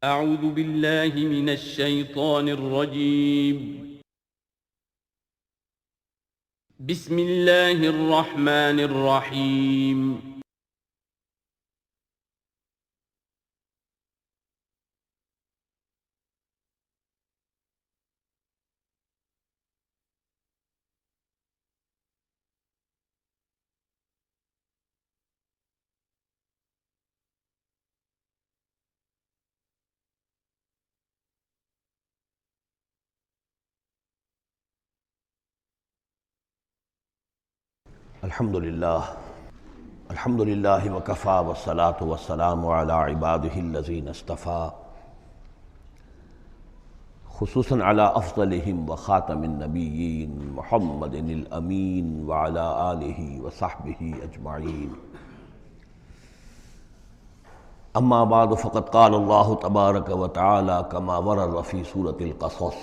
اعوذ باللہ من الشیطان الرجیم بسم اللہ الرحمن الرحیم الحمد للہ وکفیٰ والصلاة والسلام علی عبادہ الذین اصطفیٰ خصوصاً علی افضلہم وخاتم النبیین محمد الامین وعلی آلہ وصحبہ اجمعین اما بعد فقد قال اللہ تبارک وتعالی کما ورد فی سورۃ القصص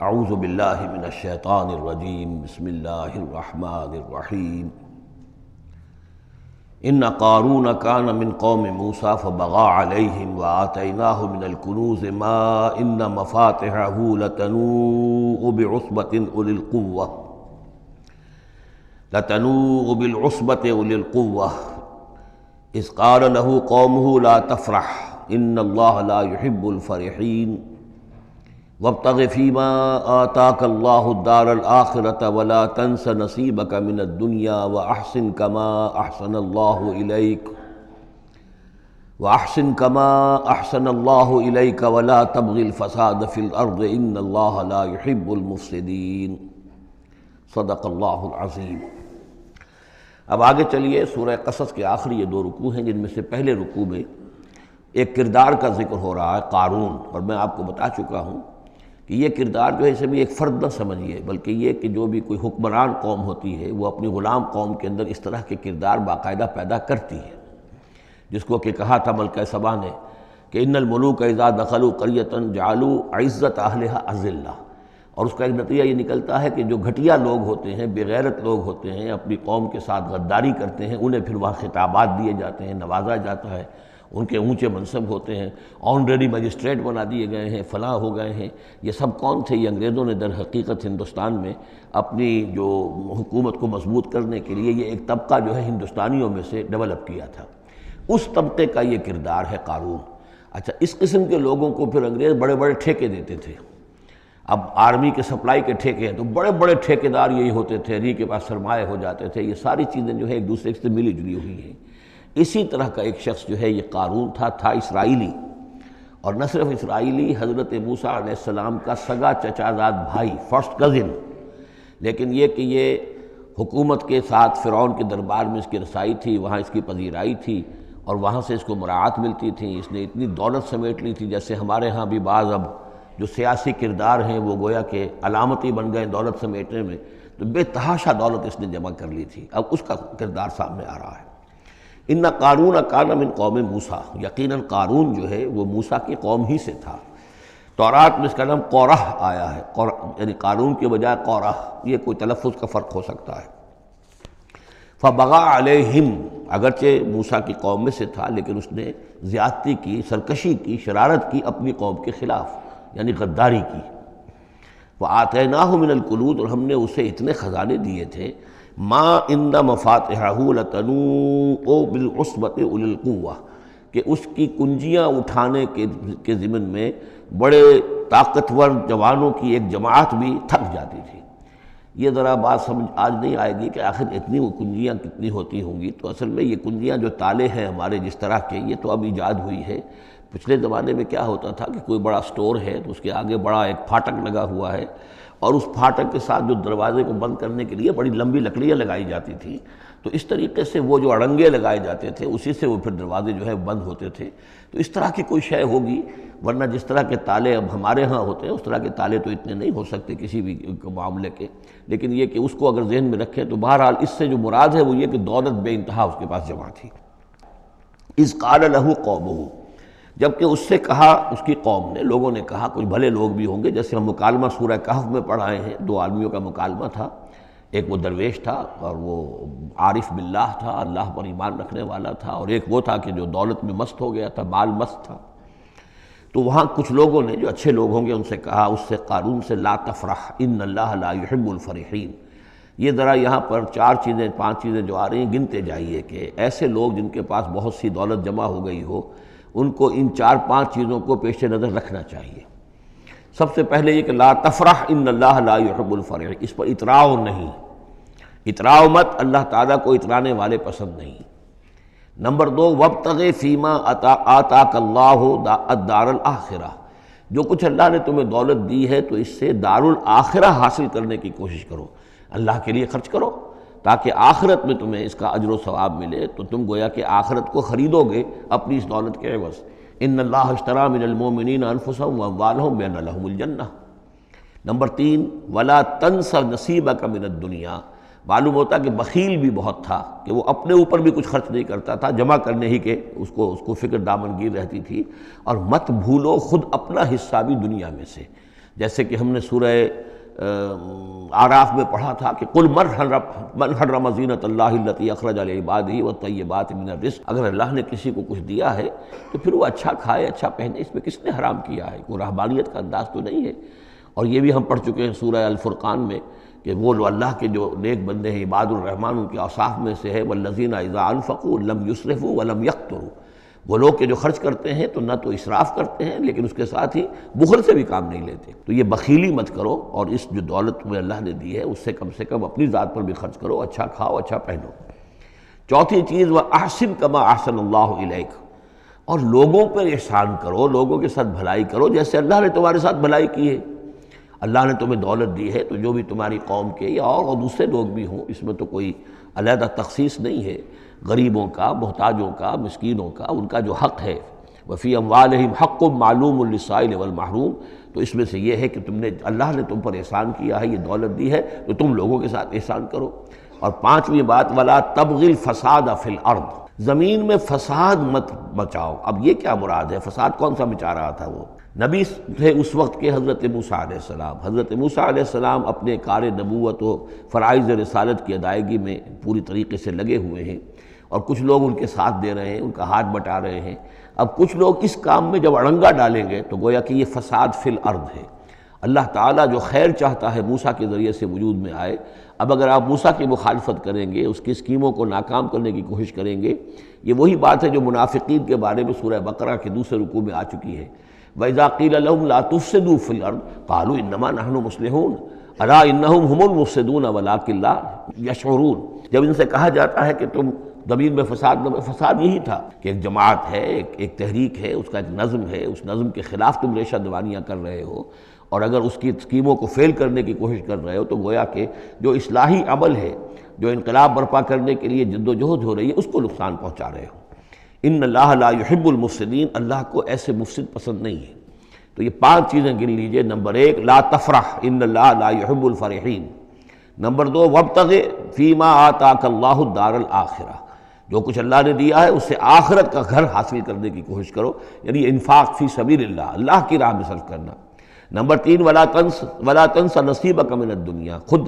اعوذ باللہ من الشیطان الرجیم بسم اللہ الرحمن الرحیم ان قارون کان من قوم موسیٰ فبغى علیہم وآتیناہ من الکنوز ما ان مفاتحہ لتنوء بالعصبة أولي القوة اذ قال له قومه لا تفرح ان اللہ لا يحب الفرحین وابتغ فیما آتاک اللہ الدار الآخرة ولا تنس نصیبک من الدنیا وأحسن كما أحسن اللہ إلیک ولا تبغ الفساد فی الأرض ان اللہ لا يحب المفسدین صدق اللہ العظیم۔ اب آگے چلیے، سورہ قصص کے آخری یہ دو رکوع ہیں، جن میں سے پہلے رکوع میں ایک کردار کا ذکر ہو رہا ہے، قارون، اور میں آپ کو بتا چکا ہوں کہ یہ کردار جو ہے اسے بھی ایک فرد نہ سمجھیے، بلکہ یہ کہ جو بھی کوئی حکمران قوم ہوتی ہے وہ اپنی غلام قوم کے اندر اس طرح کے کردار باقاعدہ پیدا کرتی ہے، جس کو کہ کہا تھا ملکہ سبا نے کہ ان الملوک اذا دخلوا قریۃ جعلوا عزت اہلھا اذلہ، اور اس کا ایک نتیجہ یہ نکلتا ہے کہ جو گھٹیا لوگ ہوتے ہیں، بے غیرت لوگ ہوتے ہیں، اپنی قوم کے ساتھ غداری کرتے ہیں، انہیں پھر وہاں خطابات دیے جاتے ہیں، نوازا جاتا ہے، ان کے اونچے منصب ہوتے ہیں، آنریری مجسٹریٹ بنا دیے گئے ہیں، فلاں ہو گئے ہیں۔ یہ سب کون تھے؟ یہ انگریزوں نے در حقیقت ہندوستان میں اپنی جو حکومت کو مضبوط کرنے کے لیے یہ ایک طبقہ جو ہے ہندوستانیوں میں سے ڈیولپ کیا تھا، اس طبقے کا یہ کردار ہے قارون۔ اچھا، اس قسم کے لوگوں کو پھر انگریز بڑے بڑے ٹھیکے دیتے تھے۔ اب آرمی کے سپلائی کے ٹھیکے ہیں تو بڑے بڑے ٹھیکیدار یہی ہوتے تھے، انہی کے پاس سرمایہ ہو جاتے تھے۔ یہ ساری چیزیں جو ہے ایک دوسرے سے ملی جلی ہوئی ہیں۔ اسی طرح کا ایک شخص جو ہے یہ قارون تھا اسرائیلی، اور نہ صرف اسرائیلی، حضرت موسیٰ علیہ السلام کا سگا چچا زاد بھائی، فرسٹ کزن، لیکن یہ کہ یہ حکومت کے ساتھ فرعون کے دربار میں اس کی رسائی تھی، وہاں اس کی پذیرائی تھی، اور وہاں سے اس کو مراعات ملتی تھی۔ اس نے اتنی دولت سمیٹ لی تھی، جیسے ہمارے ہاں بھی بعض اب جو سیاسی کردار ہیں وہ گویا کہ علامتی بن گئے دولت سمیٹنے میں، تو بے تحاشا دولت اس نے جمع کر لی تھی۔ اب اس کا کردار سامنے آ رہا ہے۔ ان قارون کان من قوم موسیٰ، یقیناً قارون جو ہے وہ موسیٰ کی قوم ہی سے تھا۔ تورات میں اس کا نام قورہ آیا ہے، یعنی قارون کے بجائے قورہ، یہ کوئی تلفظ کا فرق ہو سکتا ہے۔ فبغى علیہم، اگرچہ موسیٰ کی قوم میں سے تھا لیکن اس نے زیادتی کی، سرکشی کی، شرارت کی اپنی قوم کے خلاف، یعنی غداری کی۔ وآتیناہ من الکنوز، اور ہم نے اسے اتنے خزانے دیے تھے، ما ان مفاتحہ لتنوء بالعصبة أولي القوة، کہ اس کی کنجیاں اٹھانے کے ضمن میں بڑے طاقتور جوانوں کی ایک جماعت بھی تھک جاتی تھی۔ یہ ذرا بات سمجھ آج نہیں آئے گی کہ آخر اتنی وہ کنجیاں کتنی ہوتی ہوں گی، تو اصل میں یہ کنجیاں جو تالے ہیں ہمارے جس طرح کے، یہ تو اب ایجاد ہوئی ہے۔ پچھلے زمانے میں کیا ہوتا تھا کہ کوئی بڑا سٹور ہے تو اس کے آگے بڑا ایک پھاٹک لگا ہوا ہے، اور اس پھاٹک کے ساتھ جو دروازے کو بند کرنے کے لیے بڑی لمبی لکڑیاں لگائی جاتی تھیں، تو اس طریقے سے وہ جو اڑنگے لگائے جاتے تھے اسی سے وہ پھر دروازے جو ہے بند ہوتے تھے۔ تو اس طرح کی کوئی شے ہوگی، ورنہ جس طرح کے تالے اب ہمارے ہاں ہوتے ہیں اس طرح کے تالے تو اتنے نہیں ہو سکتے کسی بھی معاملے کے۔ لیکن یہ کہ اس کو اگر ذہن میں رکھیں تو بہرحال اس سے جو مراد ہے وہ یہ کہ دولت بے انتہا اس کے پاس جمع تھی۔ اذ قال له قومه، جبکہ اس سے کہا اس کی قوم نے، لوگوں نے کہا، کچھ بھلے لوگ بھی ہوں گے، جیسے ہم مکالمہ سورہ کہف میں پڑھ آئے ہیں، دو آدمیوں کا مکالمہ تھا، ایک وہ درویش تھا اور وہ عارف باللہ تھا، اللہ پر ایمان رکھنے والا تھا، اور ایک وہ تھا کہ جو دولت میں مست ہو گیا تھا، مال مست تھا۔ تو وہاں کچھ لوگوں نے جو اچھے لوگ ہوں گے ان سے کہا، اس سے قارون سے، لا تفرح ان اللہ لا يحب الفرحین۔ یہ ذرا یہاں پر 5 چیزیں جو آ رہی ہیں گنتے جائیے کہ ایسے لوگ جن کے پاس بہت سی دولت جمع ہو گئی ہو ان کو ان 4-5 چیزوں کو پیش نظر رکھنا چاہیے۔ سب سے پہلے یہ کہ لا تفرح ان اللہ لا يحب الفرح، اس پر اتراؤ نہیں، اتراؤ مت، اللہ تعالیٰ کو اترانے والے پسند نہیں۔ نمبر 2، وابتغ فیما آتاک اللہ الدار الآخرہ، جو کچھ اللہ نے تمہیں دولت دی ہے تو اس سے دار الآخرہ حاصل کرنے کی کوشش کرو، اللہ کے لیے خرچ کرو تاکہ آخرت میں تمہیں اس کا اجر و ثواب ملے، تو تم گویا کہ آخرت کو خریدو گے اپنی اس دولت کے عوض۔ ان اللہ اشتری من المؤمنین انفسهم واموالهم بان لهم الجنہ۔ نمبر 3، ولا تنس نصیبک من الدنیا، معلوم ہوتا کہ بخیل بھی بہت تھا کہ وہ اپنے اوپر بھی کچھ خرچ نہیں کرتا تھا، جمع کرنے ہی کے اس کو فکر دامنگیر رہتی تھی۔ اور مت بھولو خود اپنا حصہ بھی دنیا میں سے، جیسے کہ ہم نے سورہ اعراف میں پڑھا تھا کہ قل من حرم زینۃ اللہ التی اخرج لعبادہ والطیبات من الرزق، اگر اللہ نے کسی کو کچھ دیا ہے تو پھر وہ اچھا کھائے، اچھا پہنے، اس میں کس نے حرام کیا ہے؟ کوئی رہبانیت کا انداز تو نہیں ہے۔ اور یہ بھی ہم پڑھ چکے ہیں سورہ الفرقان میں کہ وہ اللہ کے جو نیک بندے ہیں عباد الرحمن، ان کے اوصاف میں سے ہے والذین اذا انفقوا لم یسرفوا ولم یقتروا، وہ لوگ کہ جو خرچ کرتے ہیں تو نہ تو اسراف کرتے ہیں لیکن اس کے ساتھ ہی بخل سے بھی کام نہیں لیتے۔ تو یہ بخیلی مت کرو، اور اس جو دولت تمہیں اللہ نے دی ہے اس سے کم اپنی ذات پر بھی خرچ کرو، اچھا کھاؤ، اچھا پہنو۔ چوتھی چیز، وَأَحْسِن كَمَا أَحْسَنَ اللَّهُ إِلَيْكَ، اور لوگوں پر احسان کرو، لوگوں کے ساتھ بھلائی کرو جیسے اللہ نے تمہارے ساتھ بھلائی کی ہے۔ اللہ نے تمہیں دولت دی ہے تو جو بھی تمہاری قوم کے یا اور دوسرے لوگ بھی ہوں، اس میں تو کوئی علیحدہ تخصیص نہیں ہے، غریبوں کا، محتاجوں کا، مسکینوں کا، ان کا جو حق ہے، وفی اموالہم حق معلوم للسائل والمحروم، تو اس میں سے یہ ہے کہ اللہ نے تم پر احسان کیا ہے، یہ دولت دی ہے تو تم لوگوں کے ساتھ احسان کرو۔ اور 5ویں بات، ولا تبغی الفساد فی الارض، زمین میں فساد مت مچاؤ۔ اب یہ کیا مراد ہے؟ فساد کون سا مچا رہا تھا؟ وہ نبی تھے اس وقت کے حضرت موسیٰ علیہ السلام۔ حضرت موسیٰ علیہ السلام اپنے کار نبوت و فرائض رسالت کی ادائیگی میں پوری طریقے سے لگے ہوئے ہیں، اور کچھ لوگ ان کے ساتھ دے رہے ہیں، ان کا ہاتھ بٹا رہے ہیں۔ اب کچھ لوگ اس کام میں جب اڑنگا ڈالیں گے تو گویا کہ یہ فساد فی الارض ہے۔ اللہ تعالیٰ جو خیر چاہتا ہے موسیٰ کے ذریعے سے وجود میں آئے، اب اگر آپ موسیٰ کی مخالفت کریں گے، اس کی اسکیموں کو ناکام کرنے کی کوشش کریں گے، یہ وہی بات ہے جو منافقین کے بارے میں سورہ بقرہ کے دوسرے رکوع میں آ چکی ہے۔ وَإِذَا قِيلَ لَهُمْ لَا تُفْسِدُوا فِي الْأَرْضِ قَالُوا إِنَّمَا نَحْنُ مُصْلِحُونَ أَلَا إِنَّهُمْ هُمُ الْمُفْسِدُونَ وَلَٰكِن لَا يَشْعُرُونَ۔ جب ان سے کہا جاتا ہے کہ تم زمین میں فساد یہی تھا کہ ایک جماعت ہے، ایک تحریک ہے، اس کا ایک نظم ہے، اس نظم کے خلاف تم ریشہ دوانیاں کر رہے ہو، اور اگر اس کی اسکیموں کو فیل کرنے کی کوشش کر رہے ہو تو گویا کہ جو اصلاحی عمل ہے، جو انقلاب برپا کرنے کے لیے جد و جہد ہو رہی ہے، اس کو نقصان پہنچا رہے ہو۔ ان اللہ لا يحب المفسدین، اللہ کو ایسے مفسد پسند نہیں ہے۔ تو یہ 5 چیزیں گن لیجئے۔ نمبر 1، لا تفرح ان اللہ لا يحب الفرحین۔ نمبر 2، وابتغ فیما آتاک اللہ الدار الآخرہ، جو کچھ اللہ نے دیا ہے اس سے آخرت کا گھر حاصل کرنے کی کوشش کرو، یعنی انفاق فی سبیل اللہ، اللہ کی راہ میں صرف کرنا۔ نمبر 3، ولا تنس نصیبک من الدنیا، خود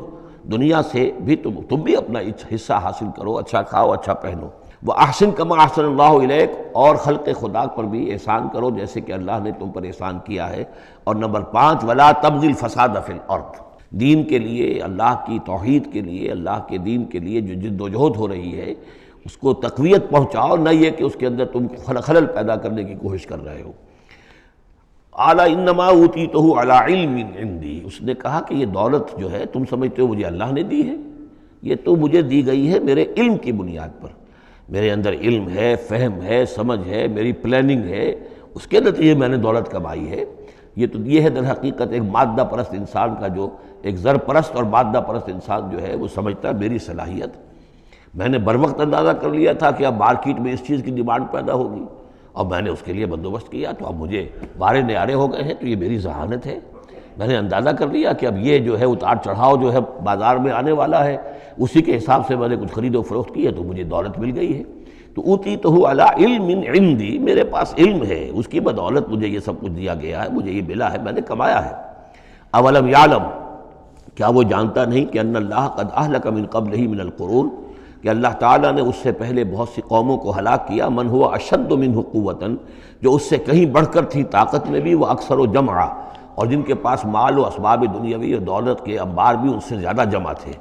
دنیا سے بھی تم بھی اپنا حصہ حاصل کرو، اچھا کھاؤ، اچھا پہنو۔ وَأَحْسِن كَمَا أَحْسَنَ اللَّهُ إِلَيْكَ، اور خلق خدا پر بھی احسان کرو جیسے کہ اللہ نے تم پر احسان کیا ہے۔ اور نمبر 5، وَلَا تَبْغِ الْفَسَادَ فِي الْأَرْضِ، دین کے لیے، اللہ کی توحید کے لیے، اللہ کے دین کے لیے جو جد و جہد ہو رہی ہے اس کو تقویت پہنچاؤ، نہ یہ کہ اس کے اندر تم خلل پیدا کرنے کی کوشش کر رہے ہو۔ اعلیٰ انما اوتیتہ علی علم عندی، اس نے کہا کہ یہ دولت جو ہے تم سمجھتے ہو مجھے اللہ نے دی ہے، یہ تو مجھے دی گئی ہے میرے علم کی بنیاد پر، میرے اندر علم ہے، فہم ہے، سمجھ ہے، میری پلاننگ ہے، اس کے نتیجے میں نے دولت کمائی ہے۔ یہ ہے در حقیقت ایک مادہ پرست انسان کا، جو ایک زر پرست اور مادہ پرست انسان جو ہے وہ سمجھتا ہے میری صلاحیت، میں نے بروقت اندازہ کر لیا تھا کہ اب مارکیٹ میں اس چیز کی ڈیمانڈ پیدا ہوگی اور میں نے اس کے لیے بندوبست کیا، تو اب مجھے بارے نیارے ہو گئے ہیں، تو یہ میری ذہانت ہے، میں نے اندازہ کر لیا کہ اب یہ جو ہے اتار چڑھاؤ جو ہے بازار میں آنے والا ہے، اسی کے حساب سے میں نے کچھ خرید و فروخت کی ہے تو مجھے دولت مل گئی ہے۔ تو اوتیتہ علی علم عندی، میرے پاس علم ہے، اس کی بدولت مجھے یہ سب کچھ دیا گیا ہے، مجھے یہ ملا ہے، میں نے کمایا ہے۔ اولم یعلم، کیا وہ جانتا نہیں کہ ان اللہ قد اہلک من قبلہ من القرون، کہ اللہ تعالیٰ نے اس سے پہلے بہت سی قوموں کو ہلاک کیا، من ہوا اشد منہ قوتاً، جو اس سے کہیں بڑھ کر تھی طاقت میں بھی، وہ اکثر و جمعا، اور جن کے پاس مال و اسباب دنیاوی اور دولت کے انبار بھی ان سے زیادہ جمع تھے۔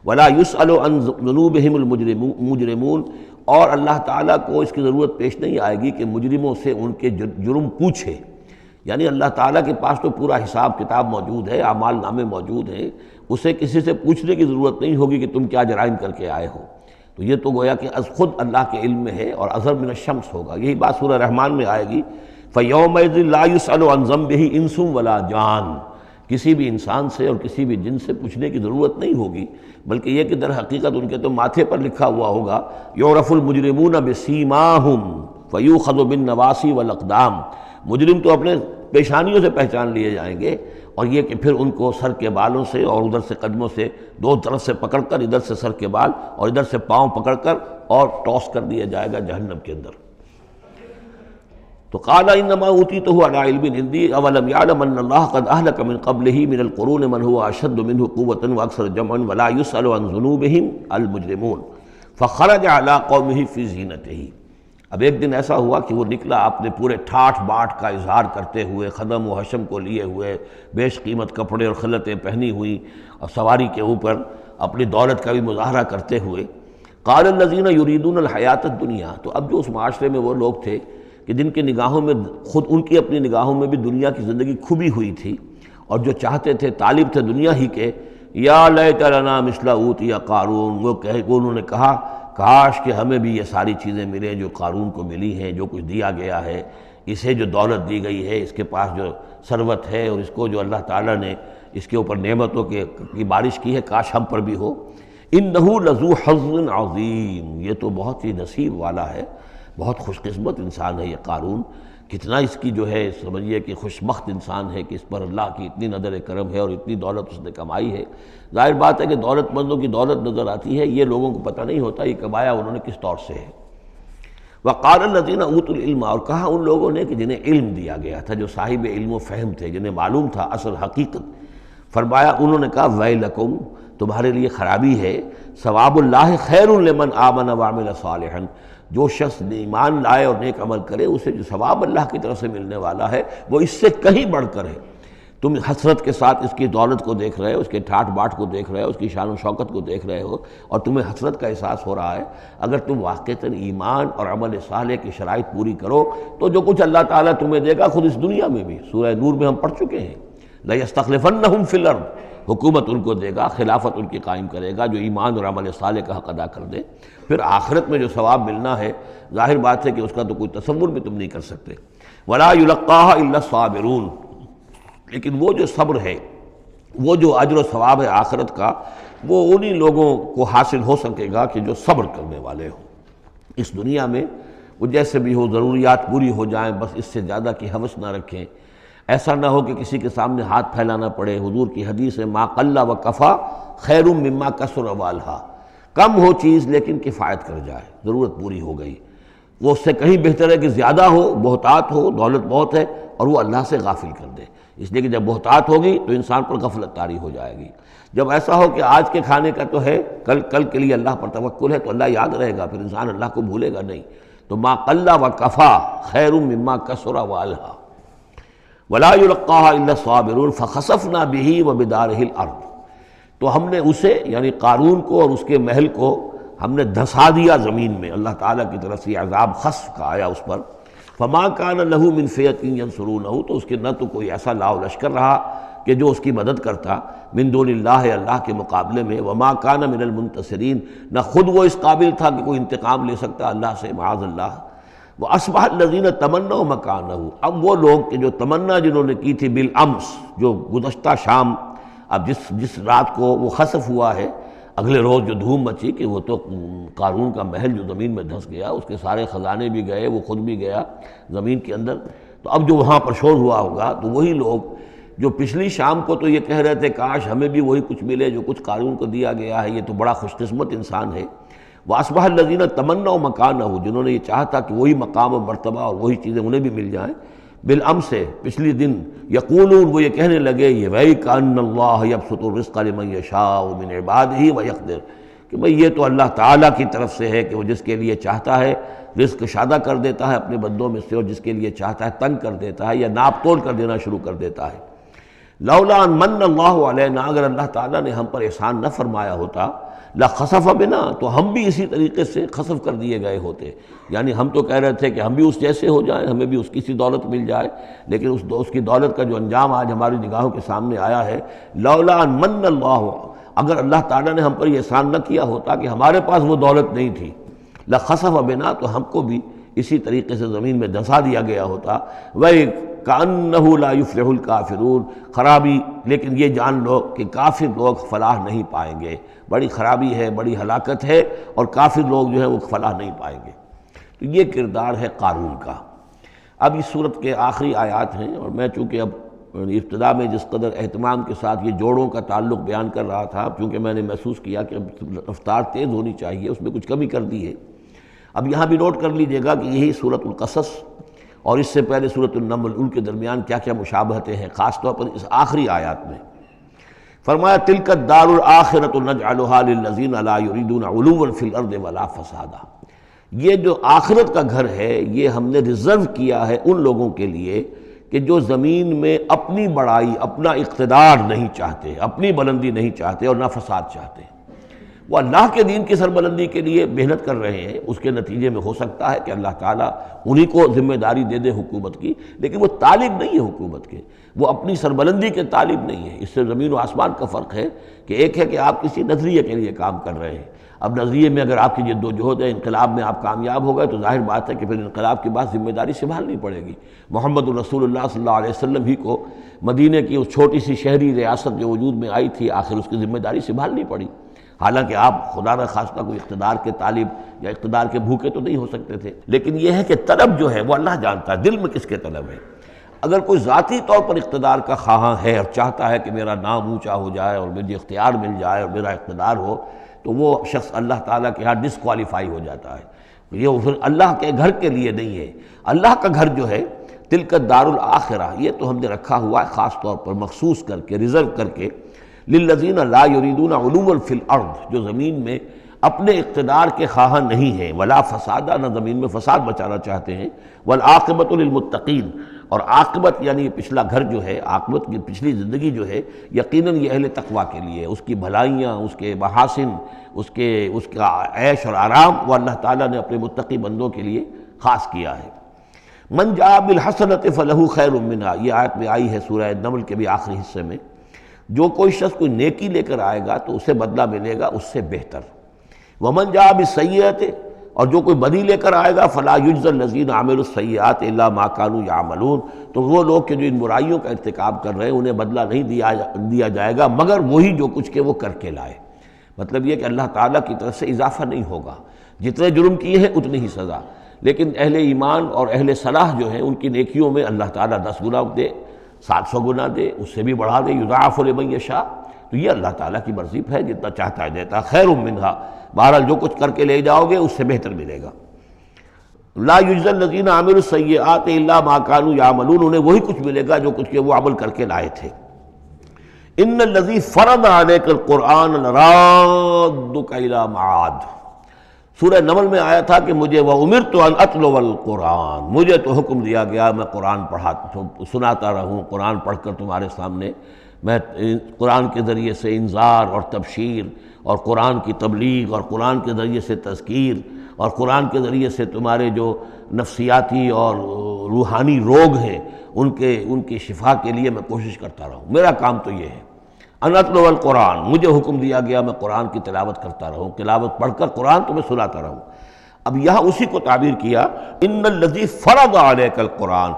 ولا یسأل عن ذنوبہم المجرمون، اور اللہ تعالیٰ کو اس کی ضرورت پیش نہیں آئے گی کہ مجرموں سے ان کے جرم پوچھے، یعنی اللہ تعالیٰ کے پاس تو پورا حساب کتاب موجود ہے، اعمال نامے موجود ہیں، اسے کسی سے پوچھنے کی ضرورت نہیں ہوگی کہ تم کیا جرائم کر کے آئے ہو۔ تو یہ تو گویا کہ از خود اللہ کے علم میں ہے، اور اظہر من الشمس ہوگا۔ یہی بات سورہ رحمان میں آئے گی، فَيَوْمَئِذٍ لَا يُسْأَلُ عَنْ ذَنبِهِ إِنسٌ وَلَا جان، کسی بھی انسان سے اور کسی بھی جن سے پوچھنے کی ضرورت نہیں ہوگی، بلکہ یہ کہ در حقیقت ان کے تو ماتھے پر لکھا ہوا ہوگا، یعرف المجرمون بسیماہم فیؤخذ بالنواصی والاقدام، مجرم تو اپنے پیشانیوں سے پہچان لیے جائیں گے، اور یہ کہ پھر ان کو سر کے بالوں سے اور ادھر سے قدموں سے دو طرف سے پکڑ کر، ادھر سے سر کے بال اور ادھر سے پاؤں پکڑ کر اور ٹاس کر دیا جائے گا جہنم کے اندر۔ تو قال انما اوتیتہ علی علم عندی اولم یعلم ان اللہ قد اہلک من قبلہ من القرون من هو اشد منہ قوۃ واکثر جمعا ولا یسأل عن ذنوبہم المجرمون فخرج علی قومہ فی زینتہ۔ اب ایک دن ایسا ہوا کہ وہ نکلا اپنے پورے ٹھاٹھ باٹھ کا اظہار کرتے ہوئے، خدم و حشم کو لیے ہوئے، بیش قیمت کپڑے اور خلعتیں پہنی ہوئی، اور سواری کے اوپر اپنی دولت کا بھی مظاہرہ کرتے ہوئے۔ قال الذین یریدون الحیاۃ الدنیا، تو اب جو اس معاشرے میں وہ لوگ تھے کہ جن کی نگاہوں میں خود ان کی اپنی نگاہوں میں بھی دنیا کی زندگی کھبی ہوئی تھی، اور جو چاہتے تھے، طالب تھے دنیا ہی کے، یا لیت لنا مثل اوتی قارون، وہ انہوں نے کہا کاش کہ ہمیں بھی یہ ساری چیزیں ملیں جو قارون کو ملی ہیں، جو کچھ دیا گیا ہے، اسے جو دولت دی گئی ہے، اس کے پاس جو ثروت ہے، اور اس کو جو اللہ تعالیٰ نے اس کے اوپر نعمتوں کی بارش کی ہے، کاش ہم پر بھی ہو۔ انہ لذو حظ عظیم، یہ تو بہت ہی نصیب والا ہے، بہت خوش قسمت انسان ہے یہ قارون، کتنا اس کی جو ہے سمجھیے کہ خوش بخت انسان ہے کہ اس پر اللہ کی اتنی نظر کرم ہے اور اتنی دولت اس نے کمائی ہے۔ ظاہر بات ہے کہ دولت مندوں کی دولت نظر آتی ہے، یہ لوگوں کو پتہ نہیں ہوتا یہ کمایا انہوں نے کس طور سے ہے۔ وقال الذین اوتوا العلم، اور کہا ان لوگوں نے کہ جنہیں علم دیا گیا تھا، جو صاحب علم و فہم تھے، جنہیں معلوم تھا اصل حقیقت، فرمایا انہوں نے کہا ویلکم، تمہارے لیے خرابی ہے، ثواب اللہ خیر لمن آمن وعمل صالحا، جو شخص ایمان لائے اور نیک عمل کرے اسے جو ثواب اللہ کی طرف سے ملنے والا ہے وہ اس سے کہیں بڑھ کر ہے۔ تم حسرت کے ساتھ اس کی دولت کو دیکھ رہے ہو، اس کے ٹھاٹھ باٹھ کو دیکھ رہے ہو، اس کی شان و شوکت کو دیکھ رہے ہو، اور تمہیں حسرت کا احساس ہو رہا ہے۔ اگر تم واقعتاً ایمان اور عمل صالح کی شرائط پوری کرو تو جو کچھ اللہ تعالیٰ تمہیں دے گا خود اس دنیا میں بھی، سورہ نور میں ہم پڑھ چکے ہیں، لَيَسْتَخْلِفَنَّهُمْ فِي الْأَرْضِ، حکومت ان کو دے گا، خلافت ان کی قائم کرے گا جو ایمان اور عمل صالح کا حق ادا کر دے۔ پھر آخرت میں جو ثواب ملنا ہے ظاہر بات ہے کہ اس کا تو کوئی تصور بھی تم نہیں کر سکتے۔ وَلَا يُلَقَّاهَا إِلَّا الصَّابِرُونَ، لیکن وہ جو صبر ہے، وہ جو اجر و ثواب ہے آخرت کا، وہ انہی لوگوں کو حاصل ہو سکے گا کہ جو صبر کرنے والے ہوں۔ اس دنیا میں وہ جیسے بھی ہو ضروریات پوری ہو جائیں، بس اس سے زیادہ کی ہوس نہ رکھیں، ایسا نہ ہو کہ کسی کے سامنے ہاتھ پھیلانا پڑے۔ حضور کی حدیث ہے ما قل و کفا خیر مما کثر والہا، کم ہو چیز لیکن کفایت کر جائے، ضرورت پوری ہو گئی، وہ اس سے کہیں بہتر ہے کہ زیادہ ہو، بہتات ہو، دولت بہت ہے اور وہ اللہ سے غافل کر دے۔ اس لیے کہ جب بہتات ہوگی تو انسان پر غفلت طاری ہو جائے گی۔ جب ایسا ہو کہ آج کے کھانے کا تو ہے، کل کے لیے اللہ پر توکل ہے تو اللہ یاد رہے گا، پھر انسان اللہ کو بھولے گا نہیں۔ تو ما قل و کفا خیر مما کثر والہا ولا یلقاها الا الصابرون فخسفنا به وبداره الارض، تو ہم نے اسے یعنی قارون کو اور اس کے محل کو ہم نے دھسا دیا زمین میں، اللہ تعالیٰ کی طرف سے عذاب خسف کا آیا اس پر۔ فما كان له من فئة ينصرونه، تو اس کے نہ تو کوئی ایسا لاؤ لشکر رہا کہ جو اس کی مدد کرتا من دون اللہ، اللہ کے مقابلے میں، وما كان من المنتصرین، نہ خود وہ اس قابل تھا کہ کوئی انتقام لے سکتا اللہ سے، معاذ اللہ۔ وَأَصْبَحَ الَّذِينَ تَمَنَّوْا مَكَانَهُ، اب وہ لوگ کہ جو تمنا جنہوں نے کی تھی بالامس، جو گزشتہ شام، اب جس رات کو وہ خسف ہوا ہے، اگلے روز جو دھوم مچی کہ وہ تو قارون کا محل جو زمین میں دھس گیا، اس کے سارے خزانے بھی گئے، وہ خود بھی گیا زمین کے اندر، تو اب جو وہاں پر شور ہوا ہوگا تو وہی لوگ جو پچھلی شام کو تو یہ کہہ رہے تھے کاش ہمیں بھی وہی کچھ ملے جو کچھ قارون کو دیا گیا ہے، یہ تو بڑا خوش قسمت انسان ہے۔ وَأَصْبَحَ الَّذِينَ تَمَنَّوْا مَكَانَهُ، جنہوں نے یہ چاہا تھا کہ وہی مقام و مرتبہ اور وہی چیزیں انہیں بھی مل جائیں، بالامس سے پچھلی دن، یقولون وہ یہ کہنے لگے، یہ وہی کأن اللہ یبسط الرزق لمن یشاء من عبادہ ویقدر، کہ بھئی یہ تو اللہ تعالیٰ کی طرف سے ہے کہ وہ جس کے لیے چاہتا ہے رزق شادہ کر دیتا ہے اپنے بندوں میں سے، اور جس کے لیے چاہتا ہے تنگ کر دیتا ہے یا ناپ تول کر دینا شروع کر دیتا ہے۔ لولا ان من اللہ علینا، اگر اللہ تعالیٰ نے ہم پر احسان نہ فرمایا ہوتا، لخسف بنا، تو ہم بھی اسی طریقے سے خسف کر دیے گئے ہوتے۔ یعنی ہم تو کہہ رہے تھے کہ ہم بھی اس جیسے ہو جائیں، ہمیں بھی اس کی سی دولت مل جائے، لیکن اس کی دولت کا جو انجام آج ہماری نگاہوں کے سامنے آیا ہے، لولا ان من اللہ، اگر اللہ تعالیٰ نے ہم پر یہ احسان نہ کیا ہوتا کہ ہمارے پاس وہ دولت نہیں تھی، لخسف بنا، تو ہم کو بھی اسی طریقے سے زمین میں دھنسا دیا گیا ہوتا۔ وَكَأَنَّهُ لَا يُفْلِحُ الْكَافِرُونَ، خرابی، لیکن یہ جان لو کہ کافر لوگ فلاح نہیں پائیں گے، بڑی خرابی ہے، بڑی ہلاکت ہے، اور کافر لوگ جو ہیں وہ فلاح نہیں پائیں گے۔ تو یہ کردار ہے قارون کا۔ اب اس صورت کے آخری آیات ہیں، اور میں چونکہ اب ابتدا میں جس قدر اہتمام کے ساتھ یہ جوڑوں کا تعلق بیان کر رہا تھا، کیونکہ میں نے محسوس کیا کہ رفتار تیز ہونی چاہیے، اس میں کچھ کمی کر دی ہے۔ اب یہاں بھی نوٹ کر لیجئے گا کہ یہی سورۃ القصص اور اس سے پہلے سورۃ النمل، ان کے درمیان کیا کیا مشابہتیں ہیں، خاص طور پر اس آخری آیات میں۔ فرمایا تلک الدار الآخرۃ نجعلھا للذین لا یریدون علوا فی الارض ولا فسادا، یہ جو آخرت کا گھر ہے یہ ہم نے ریزرو کیا ہے ان لوگوں کے لیے کہ جو زمین میں اپنی بڑائی، اپنا اقتدار نہیں چاہتے، اپنی بلندی نہیں چاہتے اور نہ فساد چاہتے۔ وہ اللہ کے دین کی سربلندی کے لیے محنت کر رہے ہیں، اس کے نتیجے میں ہو سکتا ہے کہ اللہ تعالیٰ انہی کو ذمہ داری دے دے حکومت کی، لیکن وہ طالب نہیں ہے حکومت کے، وہ اپنی سربلندی کے طالب نہیں ہے۔ اس سے زمین و آسمان کا فرق ہے کہ ایک ہے کہ آپ کسی نظریے کے لیے کام کر رہے ہیں، اب نظریے میں اگر آپ کی جد و جہد ہے، انقلاب میں آپ کامیاب ہو گئے تو ظاہر بات ہے کہ پھر انقلاب کے بعد ذمہ داری سنبھالنی پڑے گی۔ محمد الرسول اللہ صلی اللہ علیہ وسلم ہی کو مدینہ کی اس چھوٹی سی شہری ریاست جو وجود میں آئی تھی، آخر اس کی ذمہ داری سنبھالنی پڑی، حالانکہ آپ خدا نہ خواستہ کوئی اقتدار کے طالب یا اقتدار کے بھوکے تو نہیں ہو سکتے تھے، لیکن یہ ہے کہ طلب جو ہے وہ اللہ جانتا ہے دل میں کس کے طلب ہے۔ اگر کوئی ذاتی طور پر اقتدار کا خواہاں ہے اور چاہتا ہے کہ میرا نام اونچا ہو جائے اور مجھے اختیار مل جائے اور میرا اقتدار ہو، تو وہ شخص اللہ تعالیٰ کے ہاں ڈسکوالیفائی ہو جاتا ہے۔ یہ پھر اللہ کے گھر کے لیے نہیں ہے۔ اللہ کا گھر جو ہے تلک الدار الآخرہ، یہ تو ہم نے رکھا ہوا ہے خاص طور پر مخصوص کر کے، ریزرو کر کے، للذین لا یریدون علوا فی الارض، جو زمین میں اپنے اقتدار کے خواہاں نہیں ہیں، ولا فسادہ، نہ زمین میں فساد بچانا چاہتے ہیں، والعاقبۃ للمتقین، اور عاقبت یعنی پچھلا گھر جو ہے، عاقبت کی پچھلی زندگی جو ہے یقیناً یہ اہل تقویٰ کے لیے، اس کی بھلائیاں، اس کے محاسن، اس کا عیش اور آرام وہ اللہ تعالیٰ نے اپنے متقی بندوں کے لیے خاص کیا ہے۔ من جاء بالحسنۃ فلہ خیر منہا، یہ آیت میں آئی ہے سورہ نمل کے بھی آخری حصے میں، جو کوئی شخص کوئی نیکی لے کر آئے گا تو اسے بدلہ ملے گا اس سے بہتر۔ ومن جاء بالسیئۃ، اور جو کوئی بدی لے کر آئے گا فلا یجزی الذین عملوا السیئات الا ما كانوا یعملون، تو وہ لوگ کہ جو ان برائیوں کا ارتکاب کر رہے ہیں انہیں بدلہ نہیں دیا جائے گا مگر وہی جو کچھ کہ وہ کر کے لائے۔ مطلب یہ کہ اللہ تعالیٰ کی طرف سے اضافہ نہیں ہوگا، جتنے جرم کیے ہیں اتنی ہی سزا، لیکن اہل ایمان اور اہل صلاح جو ہیں ان کی نیکیوں میں اللہ تعالیٰ 10 گنا دے، 700 گنا دے، اس سے بھی بڑھا دے، یضاعف لمن یشاء، تو یہ اللہ تعالیٰ کی مرضی ہے، جتنا چاہتا ہے دیتا، خیر منہا، بہرحال جو کچھ کر کے لے جاؤ گے اس سے بہتر ملے گا۔ لا یجزی الذین عملوا السیئات الا ما كانوا یعملون، انہیں وہی کچھ ملے گا جو کچھ کہ وہ عمل کر کے لائے تھے۔ ان الذی فرض علیک القرآن لرادک الی معاد، سورہ نمل میں آیا تھا کہ مجھے وَأُمِرْتُ أَنْ أَتْلُوَ الْقُرْآنَ، مجھے تو حکم دیا گیا میں قرآن سناتا رہوں، قرآن پڑھ کر تمہارے سامنے میں قرآن کے ذریعے سے انذار اور تبشیر اور قرآن کی تبلیغ اور قرآن کے ذریعے سے تذکیر اور قرآن کے ذریعے سے تمہارے جو نفسیاتی اور روحانی روگ ہیں ان کی شفا کے لیے میں کوشش کرتا رہوں، میرا کام تو یہ ہے۔ ان اتلو القرآن، مجھے حکم دیا گیا میں قرآن کی تلاوت کرتا رہوں، تلاوت پڑھ کر قرآن تمہیں سناتا رہوں۔ اب یہاں اسی کو تعبیر کیا، ان الذی فرض علیک القرآن،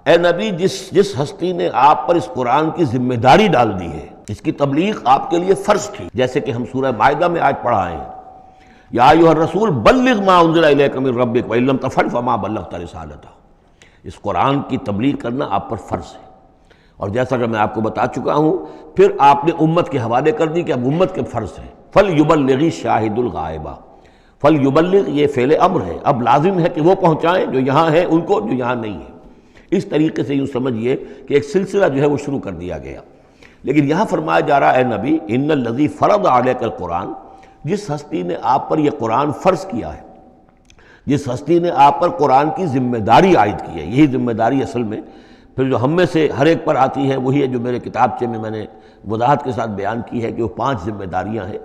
اے نبی جس ہستی نے آپ پر اس قرآن کی ذمہ داری ڈال دی ہے، اس کی تبلیغ آپ کے لیے فرض تھی، جیسے کہ ہم سورہ مائدہ میں آج پڑھا ہے، یا ایھا الرسول بلغ ما انزل الیک من ربک وان لم تفعل فما بلغت رسالتہ، اس قرآن کی تبلیغ کرنا آپ پر فرض ہے۔ اور جیسا کہ میں آپ کو بتا چکا ہوں، پھر آپ نے امت کے حوالے کر دی کہ اب امت کے فرض ہیں، فَلْيُبَلِّغِ الشَّاهِدُ الْغَائِبَ، فَلْيُبَلِّغ یہ فعل امر ہے، اب لازم ہے کہ وہ پہنچائیں جو یہاں ہیں ان کو، جو یہاں نہیں ہے۔ اس طریقے سے یوں سمجھیے کہ ایک سلسلہ جو ہے وہ شروع کر دیا گیا۔ لیکن یہاں فرمایا جا رہا ہے اے نبی ان الذی فرض علیک القرآن، جس ہستی نے آپ پر یہ قرآن فرض کیا ہے، جس ہستی نے آپ پر قرآن کی ذمہ داری عائد کی ہے، یہی ذمہ داری اصل میں پھر جو ہم میں سے ہر ایک پر آتی ہے وہی ہے جو میرے کتابچے میں نے وضاحت کے ساتھ بیان کی ہے کہ وہ 5 ذمہ داریاں ہیں۔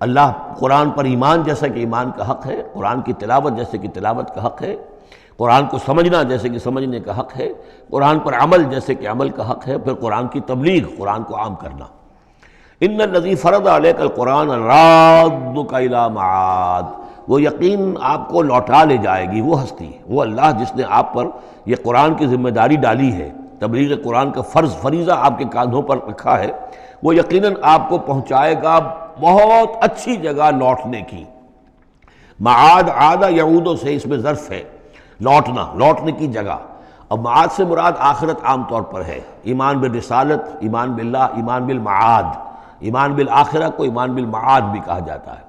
اللہ قرآن پر ایمان جیسا کہ ایمان کا حق ہے، قرآن کی تلاوت جیسے کہ تلاوت کا حق ہے، قرآن کو سمجھنا جیسے کہ سمجھنے کا حق ہے، قرآن پر عمل جیسے کہ عمل کا حق ہے، پھر قرآن کی تبلیغ، قرآن کو عام کرنا۔ ان الذی فرض علیک القرآن رادک الی معاد، وہ یقین آپ کو لوٹا لے جائے گی وہ ہستی، وہ اللہ جس نے آپ پر یہ قرآن کی ذمہ داری ڈالی ہے، تبلیغ قرآن کا فریضہ آپ کے کاندھوں پر رکھا ہے، وہ یقیناً آپ کو پہنچائے گا بہت اچھی جگہ لوٹنے کی۔ معاد عاد یعود سے اس میں ظرف ہے، لوٹنا، لوٹنے کی جگہ۔ اب معاد سے مراد آخرت عام طور پر ہے، ایمان بالرسالت، ایمان باللہ، ایمان بالمعاد، ایمان بالآخرہ کو ایمان بالمعاد بھی کہا جاتا ہے۔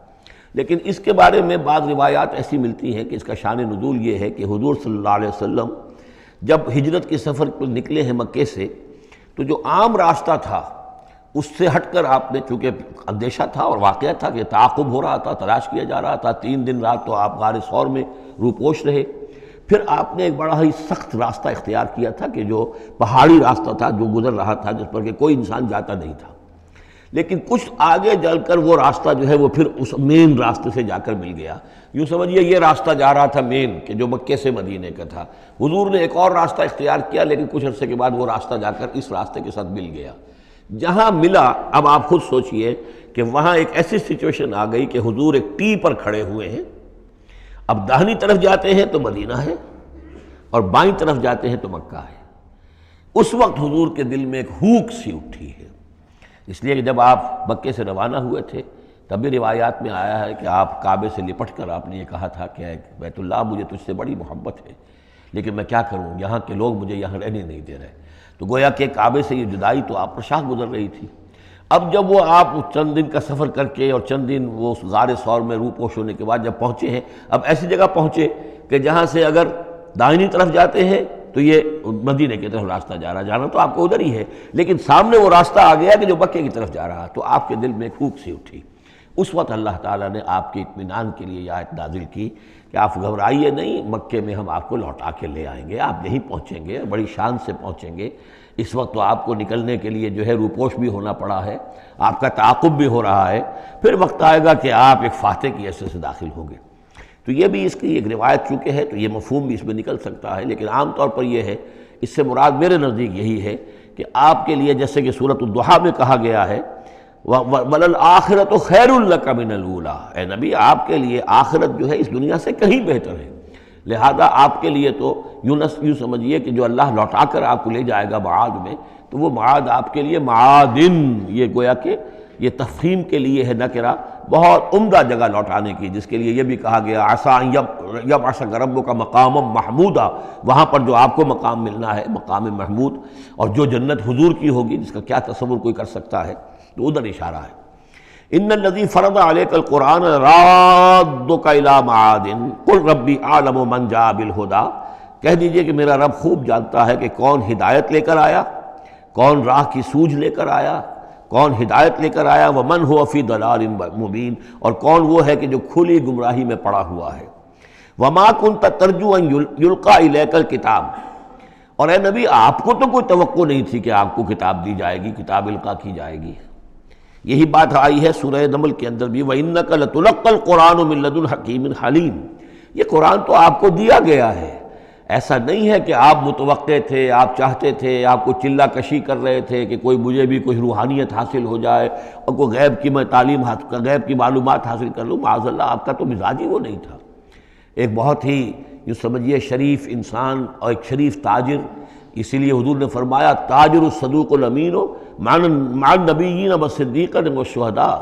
لیکن اس کے بارے میں بعض روایات ایسی ملتی ہیں کہ اس کا شان نزول یہ ہے کہ حضور صلی اللہ علیہ وسلم جب ہجرت کے سفر پر نکلے ہیں مکے سے، تو جو عام راستہ تھا اس سے ہٹ کر آپ نے، چونکہ اندیشہ تھا اور واقعہ تھا کہ تعاقب ہو رہا تھا، تلاش کیا جا رہا تھا، 3 دن رات تو آپ غار ثور میں روپوش رہے، پھر آپ نے ایک بڑا ہی سخت راستہ اختیار کیا تھا کہ جو پہاڑی راستہ تھا جو گزر رہا تھا، جس پر کہ کوئی انسان جاتا نہیں تھا، لیکن کچھ آگے چل کر وہ راستہ جو ہے وہ پھر اس مین راستے سے جا کر مل گیا۔ یوں سمجھیے یہ راستہ جا رہا تھا مین کہ جو مکے سے مدینے کا تھا، حضور نے ایک اور راستہ اختیار کیا، لیکن کچھ عرصے کے بعد وہ راستہ جا کر اس راستے کے ساتھ مل گیا۔ جہاں ملا، اب آپ خود سوچئے کہ وہاں ایک ایسی سچویشن آ گئی کہ حضور ایک ٹی پر کھڑے ہوئے ہیں، اب داہنی طرف جاتے ہیں تو مدینہ ہے اور بائیں طرف جاتے ہیں تو مکہ ہے۔ اس وقت حضور کے دل میں ایک ہوک سی اٹھی ہے، اس لیے کہ جب آپ مکے سے روانہ ہوئے تھے تب بھی روایات میں آیا ہے کہ آپ کعبے سے لپٹ کر آپ نے یہ کہا تھا کہ بیت اللہ مجھے تجھ سے بڑی محبت ہے، لیکن میں کیا کروں، یہاں کے لوگ مجھے یہاں رہنے نہیں دے رہے۔ تو گویا کہ کعبے سے یہ جدائی تو آپ پر شاہ گزر رہی تھی۔ اب جب وہ آپ چند دن کا سفر کر کے اور چند دن وہ غار ثور میں روپوش ہونے کے بعد جب پہنچے ہیں، اب ایسی جگہ پہنچے کہ جہاں سے اگر دائنی طرف جاتے ہیں تو یہ مدینے کی طرف راستہ جا رہا، جانا تو آپ کو ادھر ہی ہے، لیکن سامنے وہ راستہ آ گیا کہ جو مکے کی طرف جا رہا، تو آپ کے دل میں ایک پھوک سی اٹھی۔ اس وقت اللہ تعالیٰ نے آپ کے اطمینان کے لیے یہ آیت نازل کی کہ آپ گھبرائیے نہیں، مکے میں ہم آپ کو لوٹا کے لے آئیں گے، آپ یہیں پہنچیں گے، بڑی شان سے پہنچیں گے۔ اس وقت تو آپ کو نکلنے کے لیے جو ہے روپوش بھی ہونا پڑا ہے، آپ کا تعاقب بھی ہو رہا ہے، پھر وقت آئے گا کہ آپ ایک فاتح کی حیثیت سے داخل ہوں گے۔ تو یہ بھی اس کی ایک روایت چونکہ ہے تو یہ مفہوم بھی اس میں نکل سکتا ہے، لیکن عام طور پر یہ ہے، اس سے مراد میرے نزدیک یہی ہے کہ آپ کے لیے جیسے کہ سورۃ الضحیٰ میں کہا گیا ہے وَلَلْآخِرَةُ خَيْرٌ لَكَ مِنَ الْأُولَىٰ، اے نبی آپ کے لیے آخرت جو ہے اس دنیا سے کہیں بہتر ہے، لہذا آپ کے لیے تو یوں سمجھیے کہ جو اللہ لوٹا کر آپ کو لے جائے گا معاد میں، تو وہ معاد آپ کے لیے معادن، یہ گویا کہ یہ تفخیم کے لیے ہے نکرہ، بہت عمدہ جگہ لوٹانے کی، جس کے لیے یہ بھی کہا گیا عسیٰ ان یبعثک ربک مقاما محمودا، وہاں پر جو آپ کو مقام ملنا ہے مقام محمود، اور جو جنت حضور کی ہوگی جس کا کیا تصور کوئی کر سکتا ہے، تو ادھر اشارہ ہے۔ ان الذی فرض علیک القرآن رادک الی معاد قل ربی اعلم من جاء بالہدی، کہہ دیجئے کہ میرا رب خوب جانتا ہے کہ کون ہدایت لے کر آیا، کون راہ کی سوجھ لے کر آیا، کون ہدایت لے کر آیا، ومن هو فی ضلال مبین، اور کون وہ ہے کہ جو کھلی گمراہی میں پڑا ہوا ہے۔ وما کنت ترجو ان یلقی الیک الکتاب، اور اے نبی آپ کو تو کوئی توقع نہیں تھی کہ آپ کو کتاب دی جائے گی، کتاب القا کی جائے گی۔ یہی بات آئی ہے سورہ نمل کے اندر بھی وَإِنَّكَ لَتُلَقَّى الْقُرْآنُ مِن لَّدُنْ حَكِيمٍ حَلِيمٍ، یہ قرآن تو آپ کو دیا گیا ہے، ایسا نہیں ہے کہ آپ متوقع تھے، آپ چاہتے تھے، آپ کو چلہ کشی کر رہے تھے کہ کوئی مجھے بھی کوئی روحانیت حاصل ہو جائے اور کوئی غیب کی میں تعلیم غیب کی معلومات حاصل کر لوں، معاذ اللہ آپ کا تو مزاج ہی وہ نہیں تھا۔ ایک بہت ہی یوں سمجھیے شریف انسان اور ایک شریف تاجر، اسی لیے حضور نے فرمایا تاجر الصدوق الامین مع النبیین والصدیقین والشہداء،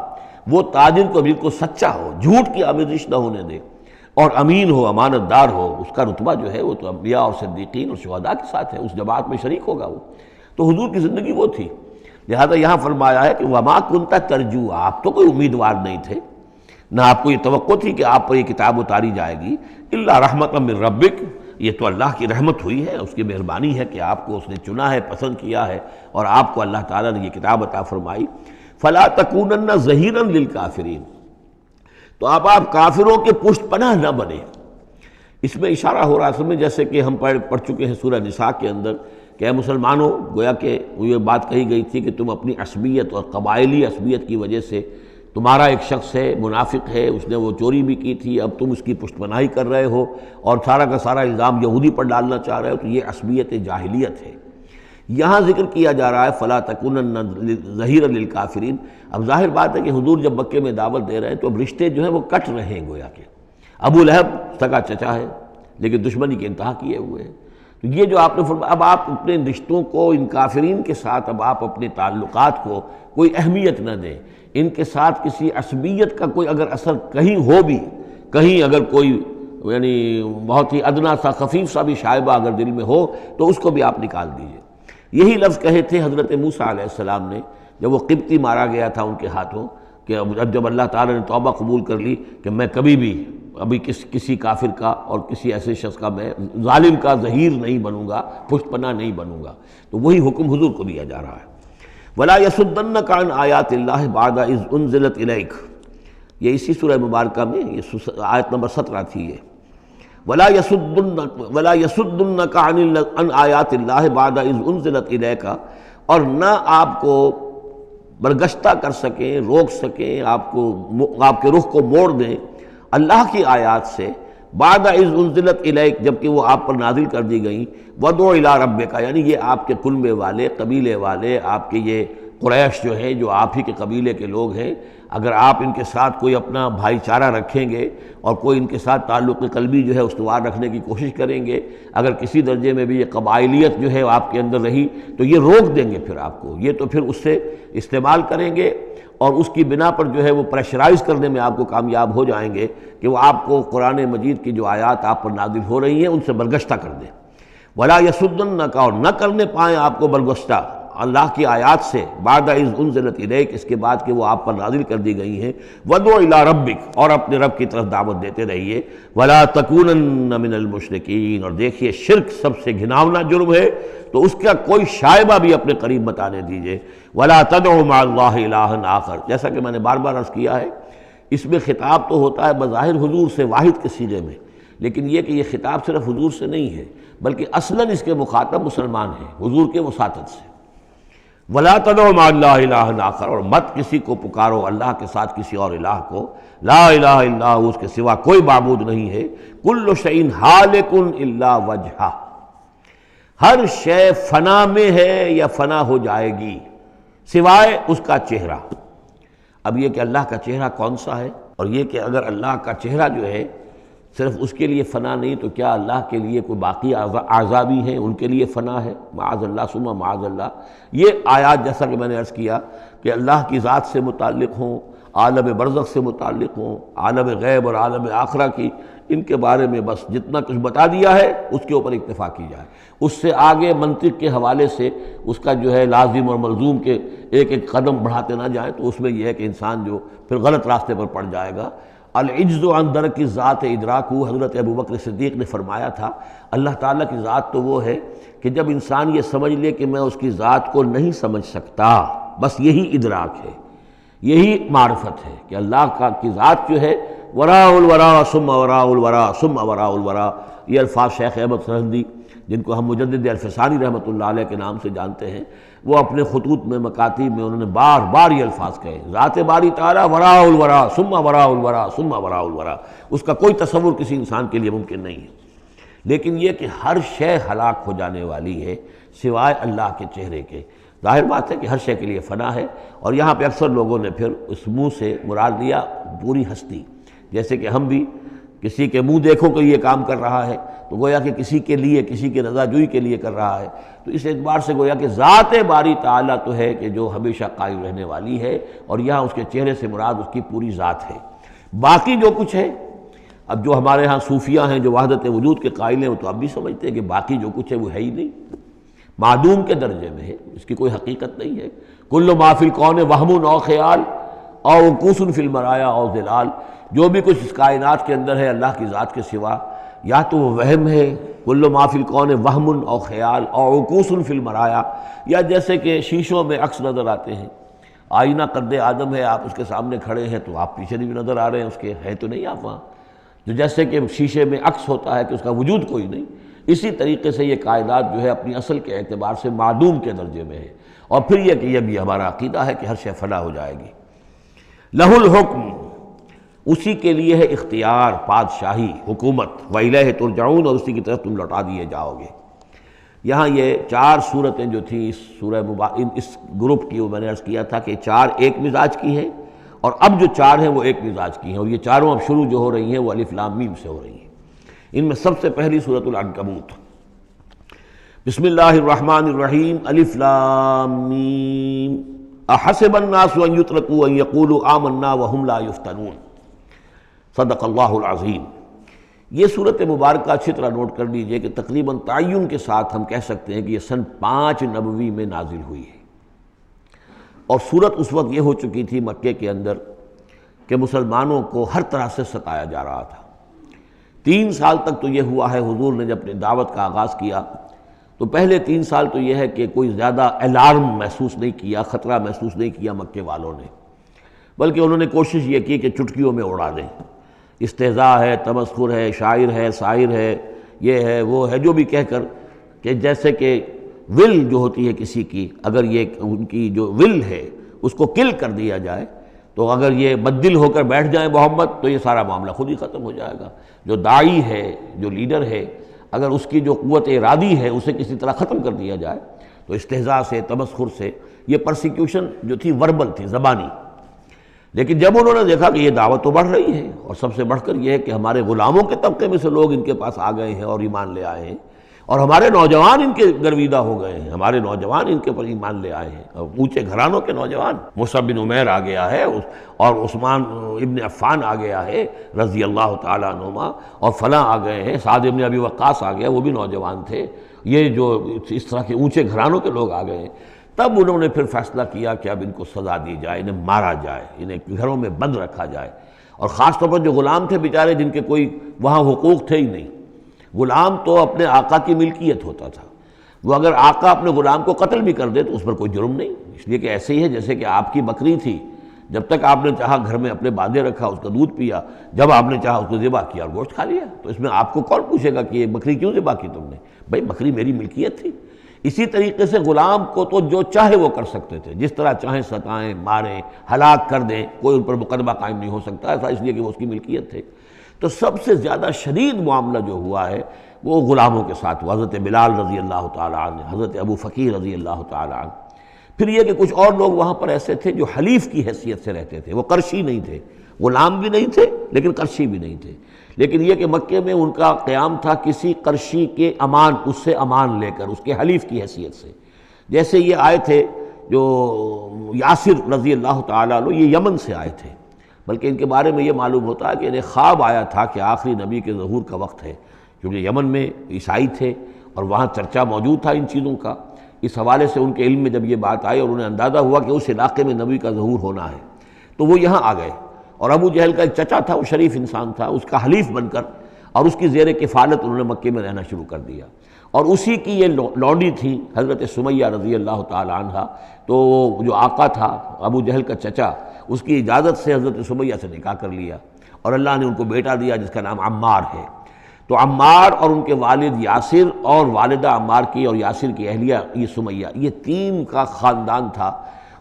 وہ تاجر کو بالکل سچا ہو، جھوٹ کی آمیزش نہ ہونے دے، اور امین ہو، امانت دار ہو، اس کا رتبہ جو ہے وہ تو انبیاء اور صدیقین اور شہداء کے ساتھ ہے، اس جماعت میں شریک ہوگا وہ۔ تو حضور کی زندگی وہ تھی، لہذا یہاں فرمایا ہے کہ وما کنت ترجو، آپ تو کوئی امیدوار نہیں تھے، نہ آپ کو یہ توقع تھی کہ آپ پر یہ کتاب اتاری جائے گی، الا رحمۃ من ربک، یہ تو اللہ کی رحمت ہوئی ہے، اس کی مہربانی ہے کہ آپ کو اس نے چنا ہے، پسند کیا ہے، اور آپ کو اللہ تعالیٰ نے یہ کتاب عطا فرمائی۔ فلا تکونن ظہیرا للکافرین، تو آپ کافروں کے پشت پناہ نہ بنے۔ اس میں اشارہ ہو رہا ہے اصل میں، جیسے کہ ہم پڑھ چکے ہیں سورہ نساء کے اندر کہ اے مسلمانوں، گویا کہ یہ بات کہی گئی تھی کہ تم اپنی عصبیت اور قبائلی عصبیت کی وجہ سے، تمہارا ایک شخص ہے، منافق ہے، اس نے وہ چوری بھی کی تھی، اب تم اس کی پشت پناہی کر رہے ہو اور سارا کا سارا الزام یہودی پر ڈالنا چاہ رہے ہو، تو یہ عصبیت جاہلیت ہے۔ یہاں ذکر کیا جا رہا ہے فلا تکونن ظہیرا للکافرین۔ اب ظاہر بات ہے کہ حضور جب مکے میں دعوت دے رہے ہیں تو اب رشتے جو ہیں وہ کٹ رہے ہیں، گویا کہ ابو لہب سگا چچا ہے لیکن دشمنی کے انتہا کیے ہوئے ہیں۔ تو یہ جو آپ نے فرمایا، اب آپ اپنے رشتوں کو ان کافرین کے ساتھ، اب آپ اپنے تعلقات کو کوئی اہمیت نہ دیں، ان کے ساتھ کسی عصبیت کا کوئی اگر اثر کہیں ہو بھی، کہیں اگر کوئی یعنی بہت ہی ادنا سا خفیف سا بھی شائبہ اگر دل میں ہو تو اس کو بھی آپ نکال دیجئے۔ یہی لفظ کہے تھے حضرت موسیٰ علیہ السلام نے جب وہ قبطی مارا گیا تھا ان کے ہاتھوں، کہ اب جب اللہ تعالیٰ نے توبہ قبول کر لی کہ میں کبھی بھی ابھی کسی کافر کا اور کسی ایسے شخص کا، میں ظالم کا ظہیر نہیں بنوں گا، پشت پناہ نہیں بنوں گا، تو وہی حکم حضور کو دیا جا رہا ہے۔ وَلَا يَصُدَّنَّكَ عَنْ آيَاتِ اللَّهِ بَعْدَ إِذْ أُنزِلَتْ إِلَيْكَ، یہ اسی سورہ مبارکہ میں یہ آیت نمبر 17 تھی یہ۔ وَلَا يَصُدُّنَّكَ عَنْ آيَاتِ اللَّهِ بَعْدَ إِذْ أُنزِلَتْ إِلَيْكَ، اور نہ آپ کو برگشتہ کر سکیں، روک سکیں، آپ کے رخ کو موڑ دیں اللہ کی آیات سے، بعد اذ انزلت الیک، جبکہ وہ آپ پر نازل کر دی گئیں، وَدْعُ إِلَىٰ رَبِّكَ، یعنی یہ آپ کے کنبے والے، قبیلے والے، آپ کے یہ قریش جو ہیں، جو آپ ہی کے قبیلے کے لوگ ہیں، اگر آپ ان کے ساتھ کوئی اپنا بھائی چارہ رکھیں گے اور کوئی ان کے ساتھ تعلق قلبی جو ہے استوار رکھنے کی کوشش کریں گے، اگر کسی درجے میں بھی یہ قبائلیت جو ہے آپ کے اندر رہی تو یہ روک دیں گے، پھر آپ کو یہ تو پھر اس سے استعمال کریں گے اور اس کی بنا پر جو ہے وہ پریشرائز کرنے میں آپ کو کامیاب ہو جائیں گے کہ وہ آپ کو قرآن مجید کی جو آیات آپ پر نازل ہو رہی ہیں ان سے برگشتہ کر دیں۔ وَلَا يَصُدُّنَّكَ، اور نہ کرنے پائیں آپ کو برگشتہ اللہ کی آیات سے، بعد اذ انزلت الیک، اس کے بعد کہ وہ آپ پر نازل کر دی گئی ہیں، وَدْعُ إِلَىٰ رَبِّكَ، اور اپنے رب کی طرف دعوت دیتے رہیے، وَلَا تَكُونَنَّ مِنَ الْمُشْرِكِينَ، اور دیکھیے شرک سب سے گھناؤنا جرم ہے تو اس کا کوئی شائبہ بھی اپنے قریب مت آنے دیجیے۔ وَلَا تَدْعُ مَعَ اللَّهِ إِلَٰهًا آخر، جیسا کہ میں نے بار بار عرض کیا ہے، اس میں خطاب تو ہوتا ہے بظاہر حضور سے واحد کے سیغے میں، لیکن یہ کہ یہ خطاب صرف حضور سے نہیں ہے بلکہ اصلاً اس کے مخاطب مسلمان ہیں، حضور کے وساطت سے۔ وَلَا تَدْعُ مَعَ اللَّهِ إِلَٰهًا آخر، اور مت کسی کو پکارو اللہ کے ساتھ کسی اور الہ کو، لا الہ الا ہو، اس کے سوا کوئی معبود نہیں ہے، کل شیء ہالک الا وجہہ، ہر شے فنا میں ہے یا فنا ہو جائے گی سوائے اس کا چہرہ۔ اب یہ کہ اللہ کا چہرہ کون سا ہے، اور یہ کہ اگر اللہ کا چہرہ جو ہے صرف اس کے لیے فنا نہیں تو کیا اللہ کے لیے کوئی باقی اعضاء بھی ہیں، ان کے لیے فنا ہے؟ معاذ اللہ ثم معاذ اللہ۔ یہ آیات جیسا کہ میں نے عرض کیا کہ اللہ کی ذات سے متعلق ہوں، عالم برزخ سے متعلق ہوں، عالم غیب اور عالم آخرہ کی، ان کے بارے میں بس جتنا کچھ بتا دیا ہے اس کے اوپر اکتفا کی جائے، اس سے آگے منطق کے حوالے سے اس کا جو ہے لازم اور ملزوم کے ایک ایک قدم بڑھاتے نہ جائیں، تو اس میں یہ ہے کہ انسان جو پھر غلط راستے پر پڑ جائے گا۔ العجز عن درک ذات ادراک، حضرت ابوبکر صدیق نے فرمایا تھا اللہ تعالیٰ کی ذات تو وہ ہے کہ جب انسان یہ سمجھ لے کہ میں اس کی ذات کو نہیں سمجھ سکتا، بس یہی ادراک ہے، یہی معرفت ہے کہ اللہ کی ذات جو ہے وراء الورا ثم وراء الورا ثم وراء الورا۔ یہ الفاظ شیخ احمد سرہندی، جن کو ہم مجدد الفسانی رحمۃ اللہ علیہ کے نام سے جانتے ہیں، وہ اپنے خطوط میں مکاتیب میں انہوں نے بار بار یہ الفاظ کہے، ذات باری تعالیٰ وراء الورا ثم وراء الورا ثم وراء الورا، اس کا کوئی تصور کسی انسان کے لیے ممکن نہیں ہے۔ لیکن یہ کہ ہر شے ہلاک ہو جانے والی ہے سوائے اللہ کے چہرے کے۔ ظاہر بات ہے کہ ہر شے کے لیے فنا ہے، اور یہاں پہ اکثر لوگوں نے پھر اس منہ سے مراد لیا پوری ہستی، جیسے کہ ہم بھی کسی کے منہ دیکھو کہ یہ کام کر رہا ہے تو گویا کہ کسی کے لیے، کسی کی رضا جوئی کے لیے کر رہا ہے، تو اس اعتبار سے گویا کہ ذات باری تعالیٰ تو ہے کہ جو ہمیشہ قائم رہنے والی ہے، اور یہاں اس کے چہرے سے مراد اس کی پوری ذات ہے۔ باقی جو کچھ ہے، اب جو ہمارے ہاں صوفیہ ہیں جو وحدت وجود کے قائل ہیں، وہ تو اب بھی سمجھتے ہیں کہ باقی جو کچھ ہے وہ ہے ہی نہیں، معدوم کے درجے میں ہے، اس کی کوئی حقیقت نہیں ہے۔ کل ما فی الکون وہم او خیال او انکوس فی المرایا او ظلال، جو بھی کچھ اس کائنات کے اندر ہے اللہ کی ذات کے سوا یا تو وہ وہم ہے، کل ما فی الکون وہم او خیال او عکوس فی المرایا، یا جیسے کہ شیشوں میں عکس نظر آتے ہیں، آئینہ قد آدم ہے، آپ اس کے سامنے کھڑے ہیں تو آپ پیچھے بھی نظر آ رہے ہیں اس کے، ہے تو نہیں آپ وہاں، جو جیسے کہ شیشے میں عکس ہوتا ہے کہ اس کا وجود کوئی نہیں، اسی طریقے سے یہ کائنات جو ہے اپنی اصل کے اعتبار سے معدوم کے درجے میں ہے۔ اور پھر یہ کہ یہ بھی ہمارا عقیدہ ہے کہ ہر شے فنا ہو جائے گی۔ لہ الحکم، اسی کے لیے ہے اختیار، بادشاہی، حکومت، وَإِلَيْهِ تُرْجَعُونَ، اور اسی کی طرف تم لوٹا دیے جاؤ گے۔ یہاں یہ 4 صورتیں جو تھیں اس سورہ اس گروپ کی، وہ میں نے عرض کیا تھا کہ 4 ایک مزاج کی ہیں، اور اب جو 4 ہیں وہ ایک مزاج کی ہیں، اور یہ چاروں اب شروع جو ہو رہی ہیں وہ الف لام میم سے ہو رہی ہیں۔ ان میں سب سے پہلی سورۃ العنکبوت، بسم اللہ الرحمن الرحیم، الف لام میم، احسب الناس ان یترکوا ان یقولوا آمنا وهم لا یفتنون، صدق اللہ العظیم۔ یہ صورت مبارکہ اچھی طرح نوٹ کر لیجئے کہ تقریباً تعین کے ساتھ ہم کہہ سکتے ہیں کہ یہ سن 5 نبوی میں نازل ہوئی ہے، اور صورت اس وقت یہ ہو چکی تھی مکے کے اندر کہ مسلمانوں کو ہر طرح سے ستایا جا رہا تھا۔ 3 سال تک تو یہ ہوا ہے، حضور نے جب اپنی دعوت کا آغاز کیا تو پہلے 3 سال تو یہ ہے کہ کوئی زیادہ الارم محسوس نہیں کیا، خطرہ محسوس نہیں کیا مکے والوں نے، بلکہ انہوں نے کوشش یہ کی کہ چٹکیوں میں اڑا دیں۔ استہزاء ہے، تمسخر ہے، شاعر ہے، ساحر ہے، یہ ہے وہ ہے، جو بھی کہہ کر کہ جیسے کہ ول جو ہوتی ہے کسی کی، اگر یہ ان کی جو ول ہے اس کو کل کر دیا جائے تو اگر یہ بددل ہو کر بیٹھ جائیں محمد تو یہ سارا معاملہ خود ہی ختم ہو جائے گا۔ جو داعی ہے، جو لیڈر ہے، اگر اس کی جو قوت ارادی ہے اسے کسی طرح ختم کر دیا جائے تو استہزاء سے، تمسخر سے، یہ پرسیکیوشن جو تھی وربل تھی، زبانی۔ لیکن جب انہوں نے دیکھا کہ یہ دعوت تو بڑھ رہی ہے، اور سب سے بڑھ کر یہ ہے کہ ہمارے غلاموں کے طبقے میں سے لوگ ان کے پاس آ گئے ہیں اور ایمان لے آئے ہیں، اور ہمارے نوجوان ان کے گرویدہ ہو گئے ہیں، ہمارے نوجوان ان کے پر ایمان لے آئے ہیں، اور اونچے گھرانوں کے نوجوان، مصعب بن عمیر آ گیا ہے، اور عثمان ابن عفان آ گیا ہے رضی اللہ تعالیٰ عنہما، اور فلاں آ گئے ہیں، سعد ابن ابی وقاص آ گیا، وہ بھی نوجوان تھے، یہ جو اس طرح کے اونچے گھرانوں کے لوگ آ گئے ہیں۔ تب انہوں نے پھر فیصلہ کیا کہ اب ان کو سزا دی جائے، انہیں مارا جائے، انہیں گھروں میں بند رکھا جائے، اور خاص طور پر جو غلام تھے بیچارے، جن کے کوئی وہاں حقوق تھے ہی نہیں۔ غلام تو اپنے آقا کی ملکیت ہوتا تھا، وہ اگر آقا اپنے غلام کو قتل بھی کر دے تو اس پر کوئی جرم نہیں، اس لیے کہ ایسے ہی ہے جیسے کہ آپ کی بکری تھی، جب تک آپ نے چاہا گھر میں اپنے باندھے رکھا، اس کا دودھ پیا، جب آپ نے چاہا اس کو ذبح کیا اور گوشت کھا لیا، تو اس میں آپ کو کون پوچھے گا کہ یہ بکری کیوں ذبح کی تم نے؟ بھائی بکری میری ملکیت تھی۔ اسی طریقے سے غلام کو تو جو چاہے وہ کر سکتے تھے، جس طرح چاہیں ستائیں، ماریں، ہلاک کر دیں، کوئی ان پر مقدمہ قائم نہیں ہو سکتا، ایسا اس لیے کہ وہ اس کی ملکیت تھے۔ تو سب سے زیادہ شدید معاملہ جو ہوا ہے وہ غلاموں کے ساتھ ہوا، حضرت بلال رضی اللہ تعالیٰ عنہ، حضرت ابو فقیر رضی اللہ تعالیٰ عنہ۔ پھر یہ کہ کچھ اور لوگ وہاں پر ایسے تھے جو حلیف کی حیثیت سے رہتے تھے، وہ قرشی نہیں تھے، غلام بھی نہیں تھے لیکن قرشی بھی نہیں تھے، لیکن یہ کہ مکے میں ان کا قیام تھا کسی قرشی کے امان، اس سے امان لے کر، اس کے حلیف کی حیثیت سے۔ جیسے یہ آئے تھے جو یاسر رضی اللہ تعالیٰ عنہ، یہ یمن سے آئے تھے، بلکہ ان کے بارے میں یہ معلوم ہوتا ہے کہ انہیں خواب آیا تھا کہ آخری نبی کے ظہور کا وقت ہے، کیونکہ یمن میں عیسائی تھے اور وہاں چرچا موجود تھا ان چیزوں کا۔ اس حوالے سے ان کے علم میں جب یہ بات آئی اور انہیں اندازہ ہوا کہ اس علاقے میں نبی کا ظہور ہونا ہے، تو وہ یہاں آ گئے، اور ابو جہل کا ایک چچا تھا، وہ شریف انسان تھا، اس کا حلیف بن کر اور اس کی زیر کفالت انہوں نے مکے میں رہنا شروع کر دیا، اور اسی کی یہ لونڈی تھی حضرت سمیہ رضی اللہ تعالی عنہ۔ تو جو آقا تھا ابو جہل کا چچا، اس کی اجازت سے حضرت سمیہ سے نکاح کر لیا، اور اللہ نے ان کو بیٹا دیا جس کا نام عمار ہے۔ تو عمار اور ان کے والد یاسر اور والدہ عمار کی اور یاسر کی اہلیہ یہ سمیہ، یہ 3 کا خاندان تھا۔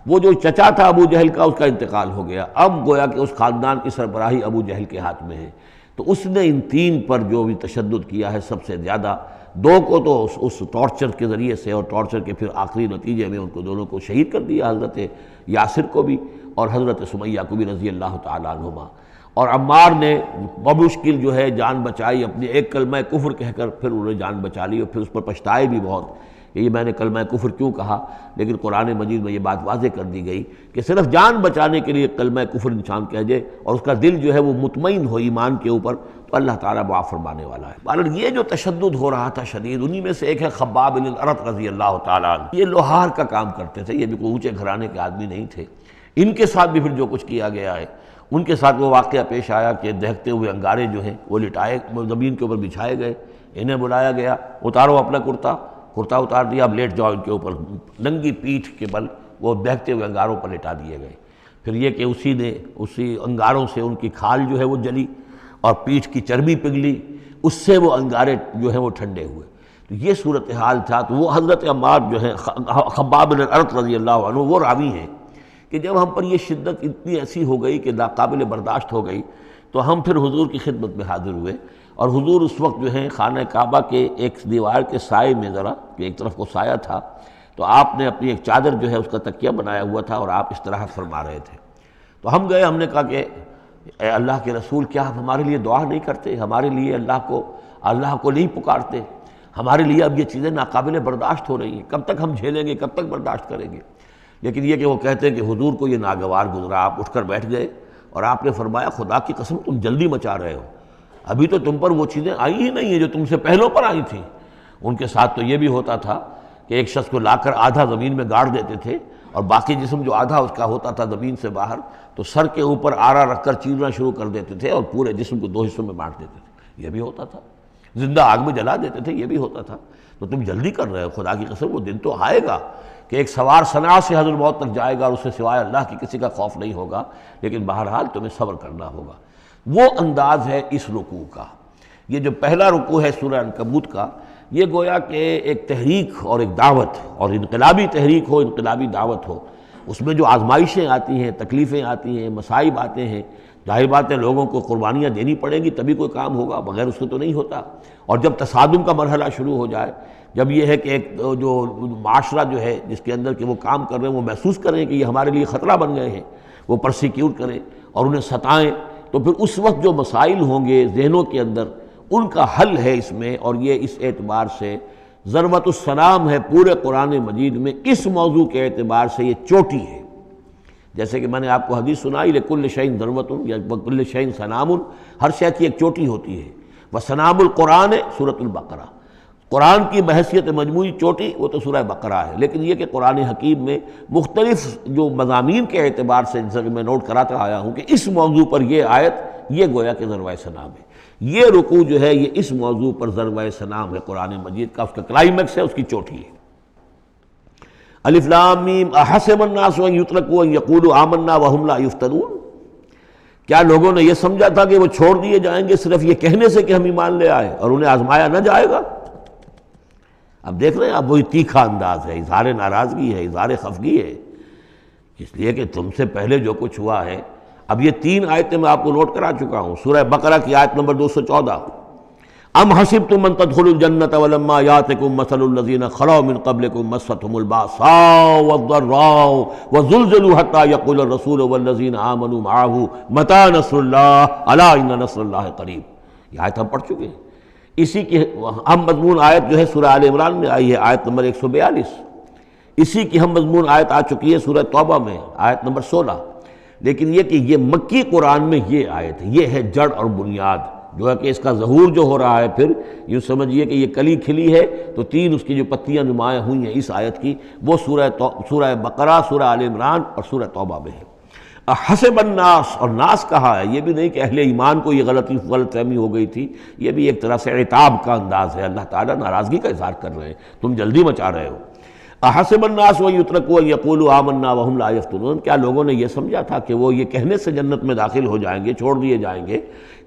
وہ جو چچا تھا ابو جہل کا، اس کا انتقال ہو گیا، اب گویا کہ اس خاندان کی سربراہی ابو جہل کے ہاتھ میں ہے۔ تو اس نے ان 3 پر جو بھی تشدد کیا ہے سب سے زیادہ، 2 کو تو اس ٹارچر کے ذریعے سے، اور ٹارچر کے پھر آخری نتیجے میں ان کو دونوں کو شہید کر دیا، حضرت یاسر کو بھی اور حضرت سمیہ کو بھی رضی اللہ تعالیٰ عنہما۔ اور عمار نے بمشکل جو ہے جان بچائی، اپنے ایک کلمہ کفر کہہ کر پھر انہوں نے جان بچا لی، اور پھر اس پر پچھتائے بھی بہت کہ یہ میں نے کلمہ کفر کیوں کہا، لیکن قرآن مجید میں یہ بات واضح کر دی گئی کہ صرف جان بچانے کے لیے کلمہ کفر انسان کہہ جائے اور اس کا دل جو ہے وہ مطمئن ہو ایمان کے اوپر، تو اللہ تعالیٰ معاف فرمانے والا ہے۔ بہرحال یہ جو تشدد ہو رہا تھا شدید، انہی میں سے ایک ہے خباب بن الارت رضی اللہ تعالیٰ عنہ۔ یہ لوہار کا کام کرتے تھے، یہ بھی کوئی اونچے گھرانے کے آدمی نہیں تھے۔ ان کے ساتھ بھی پھر جو کچھ کیا گیا ہے ان کے ساتھ وہ واقعہ پیش آیا کہ دہکتے ہوئے انگارے جو ہیں وہ لٹائے زمین کے اوپر بچھائے گئے، انہیں بلایا گیا، اتارو اپنا کرتا اتار دیا، اب لیٹ جاؤ ان کے اوپر، ننگی پیٹھ کے بل وہ دہکتے ہوئے انگاروں پر لٹا دیے گئے۔ پھر یہ کہ اسی انگاروں سے ان کی کھال جو ہے وہ جلی اور پیٹھ کی چربی پگھلی، اس سے وہ انگارے جو ہیں وہ ٹھنڈے ہوئے۔ تو یہ صورتحال تھا۔ تو وہ حضرت عمار جو ہیں خباب بن الارت رضی اللہ عنہ وہ راوی ہیں کہ جب ہم پر یہ شدت اتنی ایسی ہو گئی کہ ناقابل برداشت ہو گئی تو ہم پھر حضور کی خدمت میں حاضر ہوئے، اور حضور اس وقت جو ہیں خانہ کعبہ کے ایک دیوار کے سائے میں ذرا کہ ایک طرف کو سایہ تھا، تو آپ نے اپنی ایک چادر جو ہے اس کا تکیہ بنایا ہوا تھا اور آپ استراحت فرما رہے تھے۔ تو ہم گئے، ہم نے کہا کہ اے اللہ کے رسول، کیا آپ ہمارے لیے دعا نہیں کرتے، ہمارے لیے اللہ کو نہیں پکارتے؟ ہمارے لیے اب یہ چیزیں ناقابل برداشت ہو رہی ہیں، کب تک ہم جھیلیں گے، کب تک برداشت کریں گے؟ لیکن یہ کہ وہ کہتے ہیں کہ حضور کو یہ ناگوار گزرا، آپ اٹھ کر بیٹھ گئے اور آپ نے فرمایا خدا کی قسم تم جلدی مچا رہے ہو، ابھی تو تم پر وہ چیزیں آئی ہی نہیں ہیں جو تم سے پہلوں پر آئی تھیں۔ ان کے ساتھ تو یہ بھی ہوتا تھا کہ ایک شخص کو لا کر آدھا زمین میں گاڑ دیتے تھے اور باقی جسم جو آدھا اس کا ہوتا تھا زمین سے باہر تو سر کے اوپر آرا رکھ کر چیرنا شروع کر دیتے تھے اور پورے جسم کو 2 حصوں میں بانٹ دیتے تھے، یہ بھی ہوتا تھا۔ زندہ آگ میں جلا دیتے تھے، یہ بھی ہوتا تھا۔ تو تم جلدی کر رہے ہو، خدا کی قسم وہ دن تو آئے گا کہ ایک سوار صنعاء سے حضرت موت تک جائے گا اور اس سے سوائے اللہ کی کسی کا خوف نہیں ہوگا، لیکن بہرحال تمہیں صبر کرنا ہوگا۔ وہ انداز ہے اس رکوع کا۔ یہ جو پہلا رکوع ہے سورہ عنکبوت کا، یہ گویا کہ ایک تحریک اور ایک دعوت، اور انقلابی تحریک ہو، انقلابی دعوت ہو، اس میں جو آزمائشیں آتی ہیں، تکلیفیں آتی ہیں، مصائب آتے ہیں، ظاہر بات ہے لوگوں کو قربانیاں دینی پڑیں گی تبھی کوئی کام ہوگا، بغیر اس کے تو نہیں ہوتا۔ اور جب تصادم کا مرحلہ شروع ہو جائے، جب یہ ہے کہ ایک جو معاشرہ جو ہے جس کے اندر کہ وہ کام کر رہے ہیں وہ محسوس کریں کہ یہ ہمارے لیے خطرہ بن گئے ہیں، وہ پرسیکیوٹ کریں اور انہیں ستائیں، تو پھر اس وقت جو مسائل ہوں گے ذہنوں کے اندر ان کا حل ہے اس میں، اور یہ اس اعتبار سے ضربۃ السلام ہے پورے قرآن مجید میں، اس موضوع کے اعتبار سے یہ چوٹی ہے۔ جیسے کہ میں نے آپ کو حدیث سنائی لکل شیء ضربۃ یا کل شیء سنام، ہر شے کی ایک چوٹی ہوتی ہے، وسنام القرآن سورۃ البقرہ، قرآن کی بحیثیت مجموعی چوٹی وہ تو سورہ بقرہ ہے، لیکن یہ کہ قرآن حکیم میں مختلف جو مضامین کے اعتبار سے جیسا کہ میں نوٹ کراتا آیا ہوں کہ اس موضوع پر یہ آیت یہ گویا کہ ضربہ سنام ہے، یہ رکوع جو ہے یہ اس موضوع پر ضربہ سنام ہے قرآن مجید کا، اس کا کلائمیکس ہے، اس کی چوٹی ہے۔ الف لام میم احسب الناس ان یترکوا ان یقولوا آمنا وهم لا یفتنون، کیا لوگوں نے یہ سمجھا تھا کہ وہ چھوڑ دیے جائیں گے صرف یہ کہنے سے کہ ہم ایمان لے آئے اور انہیں آزمایا نہ جائے گا؟ اب دیکھ رہے ہیں، اب وہی تیکھا انداز ہے، اظہار ناراضگی ہے، اظہار خفگی ہے، اس لیے کہ تم سے پہلے جو کچھ ہوا ہے۔ اب یہ 3 آیتیں میں آپ کو نوٹ کرا چکا ہوں، سورہ بقرہ کی آیت نمبر 214، ام حسبتم ان تدخلوا الجنۃ ولما یاتکم مثل الذین خلوا من قبلکم مستهم الباساء والضراء وزلزلوا حتى يقول الرسول والذین آمنوا معه متى نصر اللہ الا ان نصر اللہ قریب، یہ آیت ہم پڑھ چکے ہیں۔ اسی کی ہم مضمون آیت جو ہے سورہ آل عمران میں آئی ہے، آیت نمبر 142، اسی کی ہم مضمون آیت آ چکی ہے سورہ توبہ میں، آیت نمبر 16۔ لیکن یہ کہ یہ مکی قرآن میں یہ آیت ہے، یہ ہے جڑ اور بنیاد، جو ہے کہ اس کا ظہور جو ہو رہا ہے، پھر یوں سمجھیے کہ یہ کلی کھلی ہے تو 3 اس کی جو پتیاں نمایاں ہوئی ہیں اس آیت کی، وہ سورہ بقرہ، سورہ آل عمران اور سورہ توبہ میں ہے۔ حسب الناس، اور ناس کہا ہے، یہ بھی نہیں کہ اہل ایمان کو یہ غلط فہمی ہو گئی تھی، یہ بھی ایک طرح سے عتاب کا انداز ہے، اللہ تعالیٰ ناراضگی کا اظہار کر رہے ہیں، تم جلدی مچا رہے ہو۔ احسب الناس ان یترکوا ان یقولوا آمنا وهم لا یفتنون، کیا لوگوں نے یہ سمجھا تھا کہ وہ یہ کہنے سے جنت میں داخل ہو جائیں گے، چھوڑ دیے جائیں گے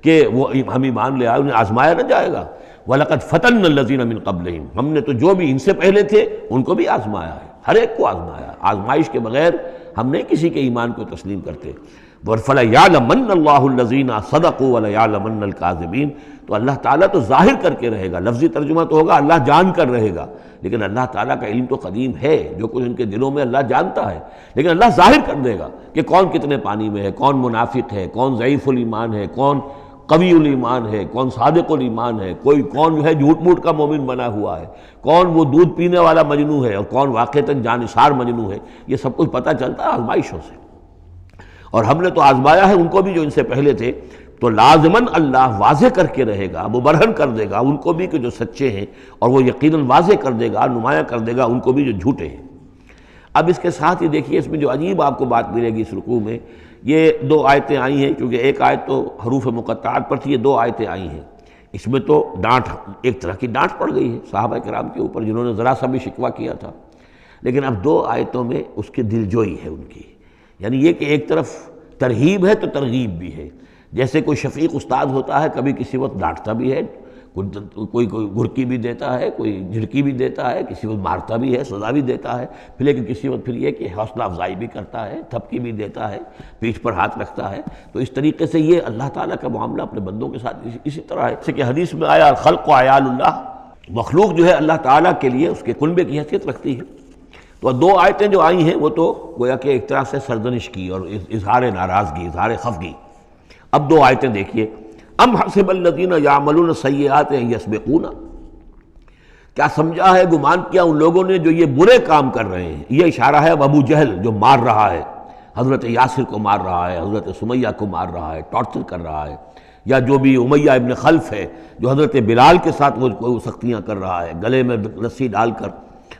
کہ وہ ہم ایمان لے آئے، انہیں آزمایا نہ جائے گا؟ وَلَقَدْ فَتَنَّا الَّذِينَ مِن قَبْلِهِمْ، ہم نے تو جو بھی ان سے پہلے تھے ان کو بھی آزمایا ہے، ہر ایک کو آزمایا، آزمائش کے بغیر ہم نہیں کسی کے ایمان کو تسلیم کرتے۔ فَلَيَعْلَمَنَّ اللَّهُ الَّذِينَ صَدَقُوا وَلَيَعْلَمَنَّ الْكَاذِبِينَ، تو اللہ تعالیٰ تو ظاہر کر کے رہے گا، لفظی ترجمہ تو ہوگا اللہ جان کر رہے گا، لیکن اللہ تعالیٰ کا علم تو قدیم ہے، جو کچھ ان کے دلوں میں اللہ جانتا ہے، لیکن اللہ ظاہر کر دے گا کہ کون کتنے پانی میں ہے، کون منافق ہے، کون ضعیف الایمان ہے، کون قوی الایمان ہے، کون صادق الایمان ہے، کون جو ہے جھوٹ موٹ کا مومن بنا ہوا ہے، کون وہ دودھ پینے والا مجنوں ہے اور کون واقعتاً جانثار مجنوں ہے، یہ سب کچھ پتہ چلتا ہے آزمائشوں سے۔ اور ہم نے تو آزمایا ہے ان کو بھی جو ان سے پہلے تھے، تو لازماً اللہ واضح کر کے رہے گا، مبرہن کر دے گا ان کو بھی کہ جو سچے ہیں، اور وہ یقیناً واضح کر دے گا، نمایاں کر دے گا ان کو بھی جو جھوٹے ہیں۔ اب اس کے ساتھ ہی دیکھیے اس میں جو عجیب آپ کو بات ملے گی اس رکوع میں، یہ دو آیتیں آئی ہیں، کیونکہ ایک آیت تو حروف مقطعات پر تھی، یہ دو آیتیں آئی ہیں، اس میں تو ڈانٹ، ایک طرح کی ڈانٹ پڑ گئی ہے صحابہ کرام کے اوپر جنہوں نے ذرا سا بھی شکوہ کیا تھا، لیکن اب دو آیتوں میں اس کی دلجوئی ہے ان کی، یعنی یہ کہ ایک طرف ترغیب ہے تو ترغیب بھی ہے، جیسے کوئی شفیق استاد ہوتا ہے کبھی کسی وقت ڈانٹتا بھی ہے، کوئی گھرکی بھی دیتا ہے، کوئی جھڑکی بھی دیتا ہے، کسی وقت مارتا بھی ہے، سزا بھی دیتا ہے، پھر لیکن کسی وقت پھر یہ کہ حوصلہ افزائی بھی کرتا ہے، تھپکی بھی دیتا ہے، پیٹھ پر ہاتھ رکھتا ہے۔ تو اس طریقے سے یہ اللہ تعالیٰ کا معاملہ اپنے بندوں کے ساتھ اسی طرح ہے، جیسے کہ حدیث میں آیا خلق و عیال اللہ، مخلوق جو ہے اللہ تعالیٰ کے لیے اس کے کنبے کی حیثیت رکھتی ہے۔ تو دو آیتیں جو آئی ہیں وہ تو گویا کہ ایک طرح سے سرزنش کی اور اظہار ناراضگی، اظہار خفگی۔ اب دو آیتیں دیکھیے، ام حسب الذین یعملون السیئات ان یسبقونا، کیا سمجھا ہے، گمان کیا ان لوگوں نے جو یہ برے کام کر رہے ہیں، یہ اشارہ ہے اب ابو جہل جو مار رہا ہے، حضرت یاسر کو مار رہا ہے، حضرت سمیہ کو مار رہا ہے، ٹارچر کر رہا ہے، یا جو بھی امیہ ابن خلف ہے جو حضرت بلال کے ساتھ وہ سختیاں کر رہا ہے، گلے میں رسی ڈال کر،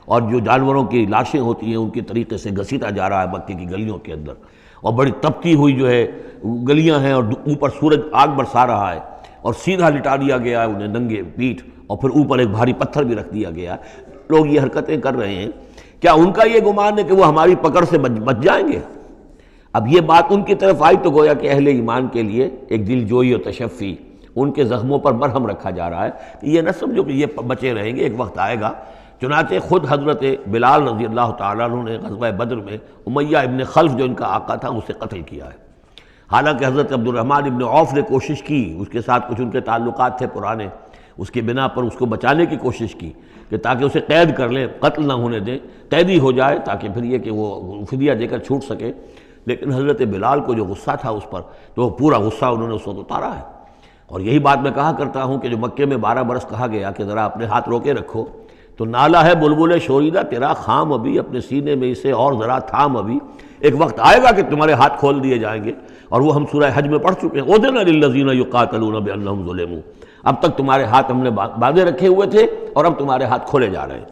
اور جو جانوروں کی لاشیں ہوتی ہیں ان کی طریقے سے گھسیٹا جا رہا ہے مکے کی گلیوں کے اندر، اور بڑی تپتی ہوئی جو ہے گلیاں ہیں اور اوپر سورج آگ برسا رہا ہے، اور سیدھا لٹا دیا گیا ہے انہیں ننگے پیٹھ، اور پھر اوپر ایک بھاری پتھر بھی رکھ دیا گیا ہے۔ لوگ یہ حرکتیں کر رہے ہیں، کیا ان کا یہ گمان ہے کہ وہ ہماری پکڑ سے بچ جائیں گے؟ اب یہ بات ان کی طرف آئی تو گویا کہ اہل ایمان کے لیے ایک دل جوئی اور تشفی، ان کے زخموں پر مرہم رکھا جا رہا ہے کہ یہ نہ سمجھو کہ یہ بچے رہیں گے، ایک وقت آئے گا۔ چنانچہ خود حضرت بلال رضی اللہ تعالیٰ عنہ نے غزوہ بدر میں امیہ ابن خلف جو ان کا آقا تھا اسے قتل کیا ہے، حالانکہ حضرت عبد الرحمن ابن عوف نے کوشش کی، اس کے ساتھ کچھ ان کے تعلقات تھے پرانے، اس کی بنا پر اس کو بچانے کی کوشش کی کہ تاکہ اسے قید کر لیں، قتل نہ ہونے دیں، قیدی ہو جائے تاکہ پھر یہ کہ وہ فدیہ دے کر چھوٹ سکے، لیکن حضرت بلال کو جو غصہ تھا اس پر، تو وہ پورا غصہ انہوں نے اس وقت اتارا ہے۔ اور یہی بات میں کہا کرتا ہوں کہ جو مکے میں 12 برس کہا گیا کہ ذرا اپنے ہاتھ روکے رکھو، تو نالا ہے بلبل شوریدہ تیرا خام ابھی، اپنے سینے میں اسے اور ذرا تھام ابھی، ایک وقت آئے گا کہ تمہارے ہاتھ کھول دیے جائیں گے، اور وہ ہم سورہ حج میں پڑھ چکے ہیں، اذن للذین یقاتلون بانہم ظلموا، اب تک تمہارے ہاتھ ہم نے باندھے رکھے ہوئے تھے اور اب تمہارے ہاتھ کھولے جا رہے ہیں۔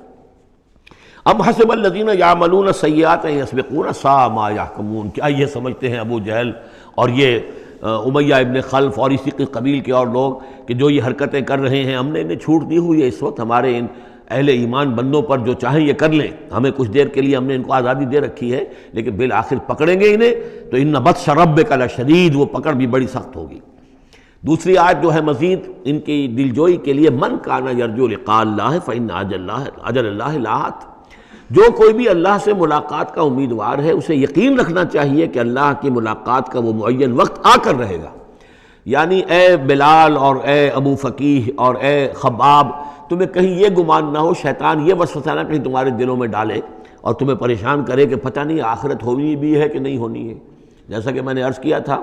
ام حسب الذین یعملون السیئات ان یسبقونا ساء ما یحکمون، کیا یہ سمجھتے ہیں ابو جہل اور یہ امیہ ابن خلف اور اسی کے قبیل کے اور لوگ کہ جو یہ حرکتیں کر رہے ہیں ہم نے انہیں چھوٹ دی ہوئی ہے، اس وقت ہمارے ان اہل ایمان بندوں پر جو چاہیں یہ کر لیں، ہمیں کچھ دیر کے لیے ہم نے ان کو آزادی دے رکھی ہے، لیکن بالآخر پکڑیں گے انہیں تو ان بطش ربک لشدید، وہ پکڑ بھی بڑی سخت ہوگی۔ دوسری آیت جو ہے مزید ان کی دلجوئی کے لیے، من کان یرجو لقاء اللہ فإن اجل اللہ لآت، جو کوئی بھی اللہ سے ملاقات کا امیدوار ہے اسے یقین رکھنا چاہیے کہ اللہ کی ملاقات کا وہ معین وقت آ کر رہے گا۔ یعنی اے بلال اور اے ابو فقیہ اور اے خباب، تمہیں کہیں یہ گمان نہ ہو، شیطان یہ وسوسہ نہ کہیں تمہارے دلوں میں ڈالے اور تمہیں پریشان کرے کہ پتہ نہیں آخرت ہونی بھی ہے کہ نہیں ہونی ہے۔ جیسا کہ میں نے عرض کیا تھا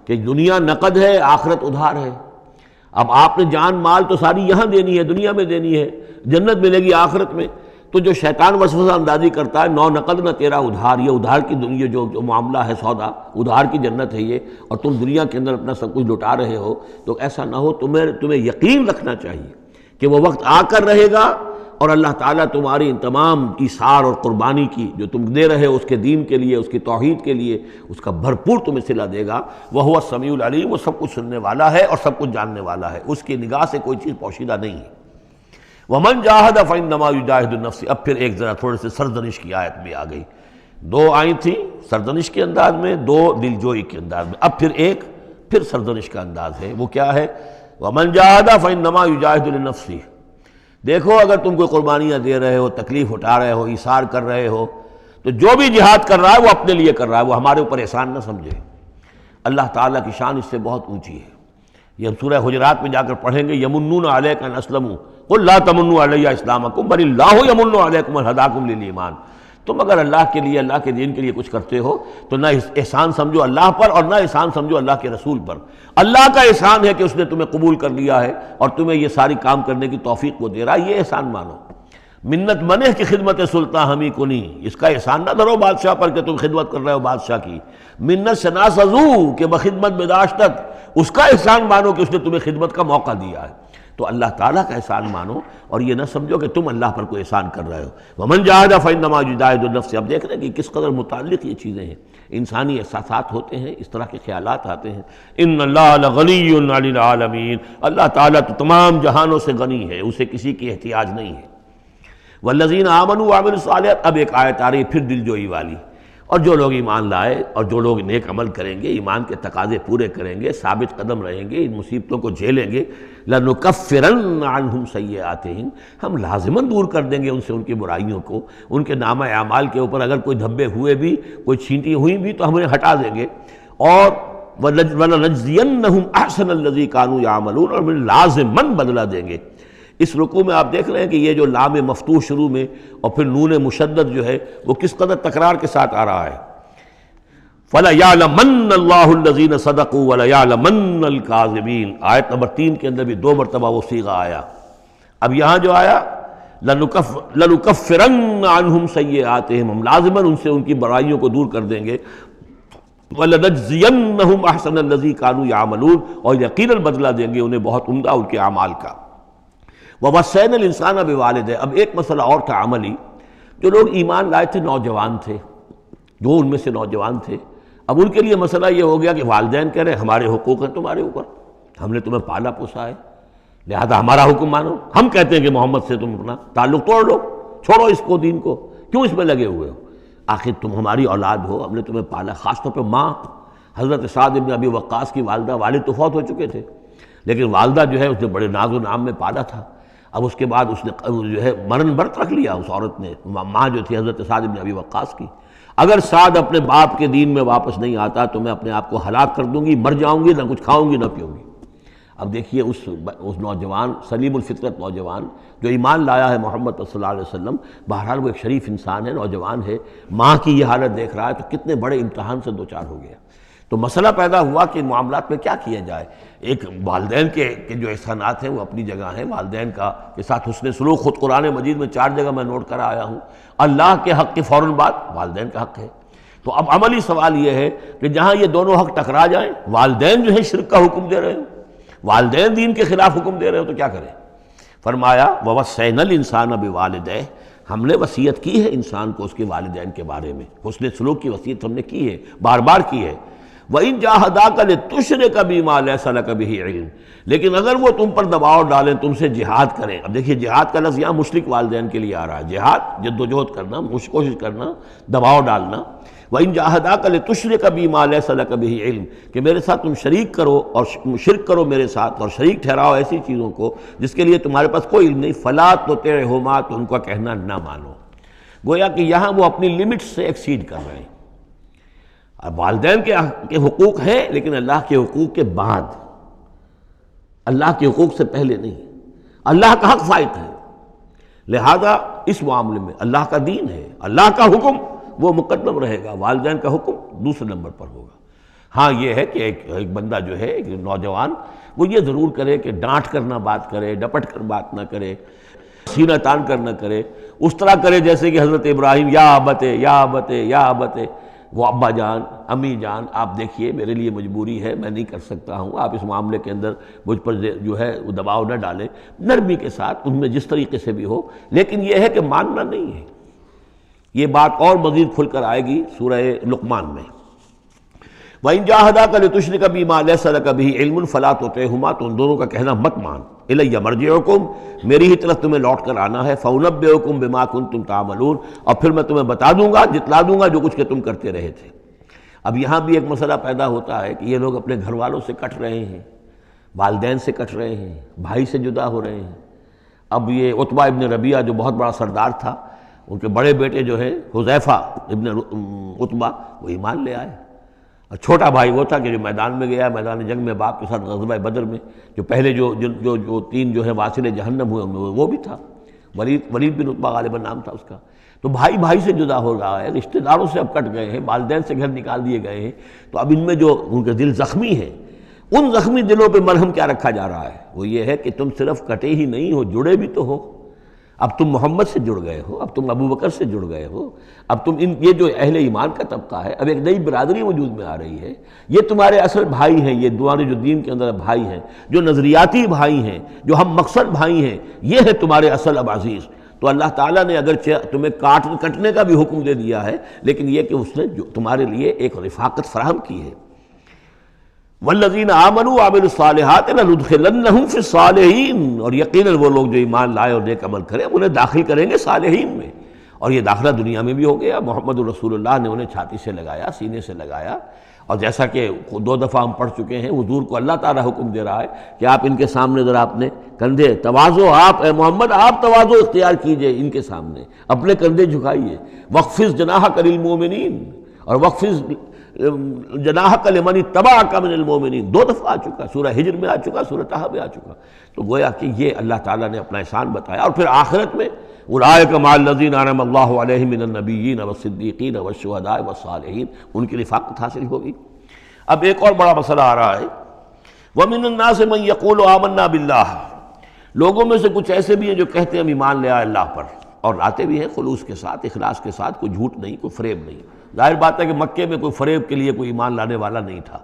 کہ دنیا نقد ہے، آخرت ادھار ہے۔ اب آپ نے جان مال تو ساری یہاں دینی ہے، دنیا میں دینی ہے، جنت ملے گی آخرت میں، تو جو شیطان وسوسہ اندازی کرتا ہے نو نقد نہ تیرا ادھار، یہ ادھار کی دنیا جو معاملہ ہے، سودا ادھار کی جنت ہے یہ، اور تم دنیا کے اندر اپنا سب کچھ لٹا رہے ہو، تو ایسا نہ ہو، تمہیں یقین رکھنا چاہیے کہ وہ وقت آ کر رہے گا اور اللہ تعالیٰ تمہاری ان تمام ایثار اور قربانی کی جو تم دے رہے ہو اس کے دین کے لیے، اس کی توحید کے لیے، اس کا بھرپور تمہیں صلہ دے گا۔ وَهُوَ السَّمِيعُ الْعَلِيمُ، وہ سب کچھ سننے والا ہے اور سب کچھ جاننے والا ہے، اس کی نگاہ سے کوئی چیز پوشیدہ نہیں ہے۔ وَمَنْ جَاهَدَ فَإِنَّمَا يُجَاهِدُ نَفْسِهِ، اب پھر ایک ذرا تھوڑے سے سرزنش کی آیت بھی آ گئی، دو آئی تھی سرزنش کے انداز میں، دو دلجوئی کے انداز میں، اب پھر سرزنش کا انداز ہے، وہ کیا ہے؟ وَمَنْ جَاهَدَ فَإِنَّمَا يُجَاهِدُ لِنَفْسِهِ، دیکھو اگر تم کوئی قربانیاں دے رہے ہو، تکلیف اٹھا رہے ہو، ایثار کر رہے ہو، تو جو بھی جہاد کر رہا ہے وہ اپنے لیے کر رہا ہے، وہ ہمارے اوپر احسان نہ سمجھے۔ اللہ تعالیٰ کی شان اس سے بہت اونچی ہے، یہ ہم سورہ حجرات میں جا کر پڑھیں گے، یمنون علیک ان اسلموا قل لا تمنوا علی اسلامکم بل اللہ یمن علیکم ان ہداکم للایمان، تم اگر اللہ کے لیے، اللہ کے دین کے لیے کچھ کرتے ہو تو نہ احسان سمجھو اللہ پر اور نہ احسان سمجھو اللہ کے رسول پر۔ اللہ کا احسان ہے کہ اس نے تمہیں قبول کر لیا ہے اور تمہیں یہ ساری کام کرنے کی توفیق وہ دے رہا ہے، یہ احسان مانو۔ منت منہ کی خدمت سلطان ہمی کنی، اس کا احسان نہ دھرو بادشاہ پر کہ تم خدمت کر رہے ہو بادشاہ کی۔ منت شناسزو کہ بخدمت بداشتت، اس کا احسان مانو کہ اس نے تمہیں خدمت کا موقع دیا ہے۔ تو اللہ تعالیٰ کا احسان مانو اور یہ نہ سمجھو کہ تم اللہ پر کوئی احسان کر رہے ہو۔ وَمَنْ جَاهَدَ فَإِنَّمَا يُجَاهِدُ لِنَفْسِهِ۔ اب دیکھ رہے ہیں کہ کس قدر متعلق یہ چیزیں ہیں، انسانی احساسات ہوتے ہیں، اس طرح کے خیالات آتے ہیں۔ إِنَّ اللَّهَ لَغَنِيٌّ عَنِ الْعَالَمِينَ، اللہ تعالیٰ تو تمام جہانوں سے غنی ہے، اسے کسی کی احتیاج نہیں ہے۔ وَالَّذِينَ آمَنُوا وَعَمِلُوا الصَّالِحَاتِ، اب ایک آیت آ رہی ہے پھر دل جوئی والی، اور جو لوگ ایمان لائے اور جو لوگ نیک عمل کریں گے، ایمان کے تقاضے پورے کریں گے، ثابت قدم رہیں گے، ان مصیبتوں کو جھیلیں گے، لَنُكَفِّرَنَّ عَنْهُمْ سَيِّئَاتِهِمْ، ہم لازماً دور کر دیں گے ان سے ان کی برائیوں کو، ان کے نامہ اعمال کے اوپر اگر کوئی دھبے ہوئے بھی، کوئی چھینٹی ہوئی بھی تو ہم انہیں ہٹا دیں گے، اور وَلَنَجْزِيَنَّهُمْ أَحْسَنَ الَّذِي كَانُوا يَعْمَلُونَ، اور لازماً بدلہ دیں گے۔ اس رکوع میں آپ دیکھ رہے ہیں کہ یہ جو لام مفتوح شروع میں اور پھر نون مشدد جو ہے وہ کس قدر تکرار کے ساتھ آ رہا ہے۔ فَلَيَعْلَمَنَّ اللَّهُ الَّذِينَ صَدَقُوا وَلَيَعْلَمَنَّ الْكَاذِبِينَ، آیت نمبر 3 کے اندر بھی 2 مرتبہ وہ صیغہ آیا۔ اب یہاں جو آیا لَنُكَفِّرَنَّ عَنْهُمْ سَيِّئَاتِهِمْ، ہم لازماً ان سے ان کی برائیوں کو دور کر دیں گے، وَلَنَجْزِيَنَّهُمْ أَحْسَنَ الَّذِي كَانُوا يَعْمَلُونَ، اور یقیناً بدلہ دیں گے انہیں بہت عمدہ ان کے اعمال کا۔ وَوَصَّيْنَا الْإِنسَانَ بِوَالِدَيْهِ، اب ایک مسئلہ اور تھا عملی، جو لوگ ایمان لائے تھے نوجوان تھے، جو ان میں سے نوجوان تھے، اب ان کے لیے مسئلہ یہ ہو گیا کہ والدین کہہ رہے ہیں ہمارے حقوق ہیں تمہارے اوپر، ہم نے تمہیں پالا پوسا ہے، لہذا ہمارا حکم مانو۔ ہم کہتے ہیں کہ محمد سے تم اپنا تعلق توڑ لو، چھوڑو اس کو، دین کو، کیوں اس میں لگے ہوئے ہو؟ آخر تم ہماری اولاد ہو، ہم نے تمہیں پالا، خاص طور پہ ماں حضرت سعد بن ابی وقاص کی والدہ، والد تو فوت ہو چکے تھے لیکن والدہ جو ہے اس نے بڑے ناز و نام میں پالا تھا۔ اب اس کے بعد اس نے جو ہے مرن برت رکھ لیا اس عورت نے، ماں جو تھی حضرت سعد بن ابی وقاص کی، اگر سعد اپنے باپ کے دین میں واپس نہیں آتا تو میں اپنے آپ کو ہلاک کر دوں گی، مر جاؤں گی، نہ کچھ کھاؤں گی نہ پیوں گی۔ اب دیکھیے اس نوجوان سلیم الفطرت نوجوان جو ایمان لایا ہے محمد صلی اللہ علیہ وسلم، بہرحال وہ ایک شریف انسان ہے، نوجوان ہے، ماں کی یہ حالت دیکھ رہا ہے تو کتنے بڑے امتحان سے دوچار ہو گیا۔ تو مسئلہ پیدا ہوا کہ ان معاملات میں کیا کیا جائے۔ ایک والدین کے جو احسانات ہیں وہ اپنی جگہ ہیں، والدین کا کے ساتھ حسن سلوک خود قرآن مجید میں 4 جگہ میں نوٹ کرا آیا ہوں۔ اللہ کے حق کے فوراً بعد والدین کا حق ہے۔ تو اب عملی سوال یہ ہے کہ جہاں یہ دونوں حق ٹکرا جائیں، والدین جو ہے شرک کا حکم دے رہے ہوں، والدین دین کے خلاف حکم دے رہے ہو، تو کیا کریں؟ فرمایا وَوَصَّيْنَا الْإِنسَانَ بِوَالِدَيْهِ، ہم نے وصیت کی ہے انسان کو اس کے والدین کے بارے میں، حسن سلوک کی وصیت ہم نے کی ہے، بار بار کی ہے۔ وَإِن جَاهَدَاكَ لِتُشْرِكَ بِمَا لَيْسَ لَكَ بِهِ عِلْمٌ، لیکن اگر وہ تم پر دباؤ ڈالیں، تم سے جہاد کریں۔ اب دیکھیے جہاد کا لفظ یہاں مشرک والدین کے لیے آ رہا ہے، جہاد جدوجہد کرنا، کوشش کرنا، دباؤ ڈالنا۔ وَإِن جَاهَدَاكَ لِتُشْرِكَ بِمَا لَيْسَ لَكَ بِهِ عِلْمٌ، کہ میرے ساتھ تم شریک کرو اور شرک کرو میرے ساتھ اور شریک ٹھہراؤ ایسی چیزوں کو جس کے لیے تمہارے پاس کوئی علم نہیں، فَلَا تُطِعْهُمَا، تو ان کا کہنا نہ مانو۔ گویا کہ یہاں وہ اپنی لمٹ سے ایکسیڈ کر رہے ہیں۔ اب والدین کے حقوق ہیں لیکن اللہ کے حقوق کے بعد، اللہ کے حقوق سے پہلے نہیں، اللہ کا حق فائق ہے، لہذا اس معاملے میں اللہ کا دین ہے، اللہ کا حکم وہ مقدم رہے گا، والدین کا حکم دوسرے نمبر پر ہوگا۔ ہاں یہ ہے کہ ایک بندہ جو ہے، ایک نوجوان، وہ یہ ضرور کرے کہ ڈانٹ کر نہ بات کرے، ڈپٹ کر بات نہ کرے، سینہ تان کر نہ کرے، اس طرح کرے جیسے کہ حضرت ابراہیم یا ابتے یا ابتے یا ابتے، وہ ابا جان، امی جان، آپ دیکھیے میرے لیے مجبوری ہے، میں نہیں کر سکتا ہوں، آپ اس معاملے کے اندر مجھ پر جو ہے وہ دباؤ نہ ڈالیں، نرمی کے ساتھ ان میں جس طریقے سے بھی ہو، لیکن یہ ہے کہ ماننا نہیں ہے۔ یہ بات اور مزید کھل کر آئے گی سورہ لقمان میں۔ وَإِن جَاهَدَاكَ لِتُشْرِكَ بِمَا لَيْسَ لَكَ بِهِ عِلْمٌ فَلَا تُطِعْهُمَا، تو ان دونوں کا کہنا مت مان۔ إِلَيَّ مَرْجِعُكُمْ، میری ہی طرف تمہیں لوٹ کر آنا ہے، فَأُنَبِّئُكُمْ بِمَا كُنتُمْ تَعْمَلُونَ، اور پھر میں تمہیں بتا دوں گا، جتلا دوں گا جو کچھ کہ تم کرتے رہے تھے۔ اب یہاں بھی ایک مسئلہ پیدا ہوتا ہے کہ یہ لوگ اپنے گھر والوں سے کٹ رہے ہیں، والدین سے کٹ رہے ہیں، بھائی سے جدا ہو رہے ہیں۔ اب یہ عتبہ ابن ربیعہ جو بہت بڑا سردار تھا، ان کے بڑے بیٹے جو ہے حذیفہ ابن عتبہ، وہ ایمان لے آئے، اور چھوٹا بھائی وہ تھا کہ جو میدان میں گیا، میدان جنگ میں باپ کے ساتھ غزوہ بدر میں، جو پہلے جو 3 جو ہے واصل جہنم ہوئے ان میں وہ بھی تھا، ولید بن عتبہ غالباً نام تھا اس کا۔ تو بھائی سے جدا ہو رہا ہے، رشتہ داروں سے اب کٹ گئے ہیں، والدین سے گھر نکال دیے گئے ہیں، تو اب ان میں جو ان کے دل زخمی ہیں، ان زخمی دلوں پہ مرہم کیا رکھا جا رہا ہے؟ وہ یہ ہے کہ تم صرف کٹے ہی نہیں ہو، جڑے بھی تو ہو۔ اب تم محمد سے جڑ گئے ہو، اب تم ابو بکر سے جڑ گئے ہو، اب تم یہ جو اہل ایمان کا طبقہ ہے، اب ایک نئی برادری وجود میں آ رہی ہے، یہ تمہارے اصل بھائی ہیں، یہ تمہارے جو دین کے اندر بھائی ہیں، جو نظریاتی بھائی ہیں، جو ہم مقصد بھائی ہیں، یہ ہے تمہارے اصل اب عزیز۔ تو اللہ تعالیٰ نے اگرچہ تمہیں کٹنے کا بھی حکم دے دیا ہے، لیکن یہ کہ اس نے جو تمہارے لیے ایک رفاقت فراہم کی ہے۔ والذین آمنوا وعملوا الصالحات لندخلنہم فی الصالحین، اور یقیناً وہ لوگ جو ایمان لائے اور نیک عمل کرے انہیں داخل کریں گے صالحین میں، اور یہ داخلہ دنیا میں بھی ہو گیا۔ محمد رسول اللہ نے انہیں چھاتی سے لگایا، سینے سے لگایا، اور جیسا کہ 2 دفعہ ہم پڑھ چکے ہیں، حضور کو اللہ تعالیٰ حکم دے رہا ہے کہ آپ ان کے سامنے ذرا اپنے کندھے تواضع، آپ اے محمد آپ تواضع اختیار کیجئے، ان کے سامنے اپنے کندھے جھکائیے۔ وَاخْفِضْ جَنَاحَكَ لِلْمُؤْمِنِينَ، اور وَاخْفِضْ جناحک لمن اتبعک من المؤمنین 2 دفعہ آ چکا، سورہ ہجر میں آ چکا، سورہ طہ میں آ چکا۔ تو گویا کہ یہ اللہ تعالیٰ نے اپنا احسان بتایا، اور پھر آخرت میں اولئک مع الذین انعم اللہ علیہم من النبیین والصدیقین والشہداء والصالحین، ان کی رفاقت حاصل ہوگی۔ اب ایک اور بڑا مسئلہ آ رہا ہے، ومن الناس من یقول آمنا باللہ، لوگوں میں سے کچھ ایسے بھی ہیں جو کہتے ہیں ہم ایمان لے آئے اللہ پر، اور آتے بھی ہیں خلوص کے ساتھ، اخلاص کے ساتھ، کوئی جھوٹ نہیں، کوئی فریب نہیں۔ ظاہر بات ہے کہ مکے میں کوئی فریب کے لیے کوئی ایمان لانے والا نہیں تھا،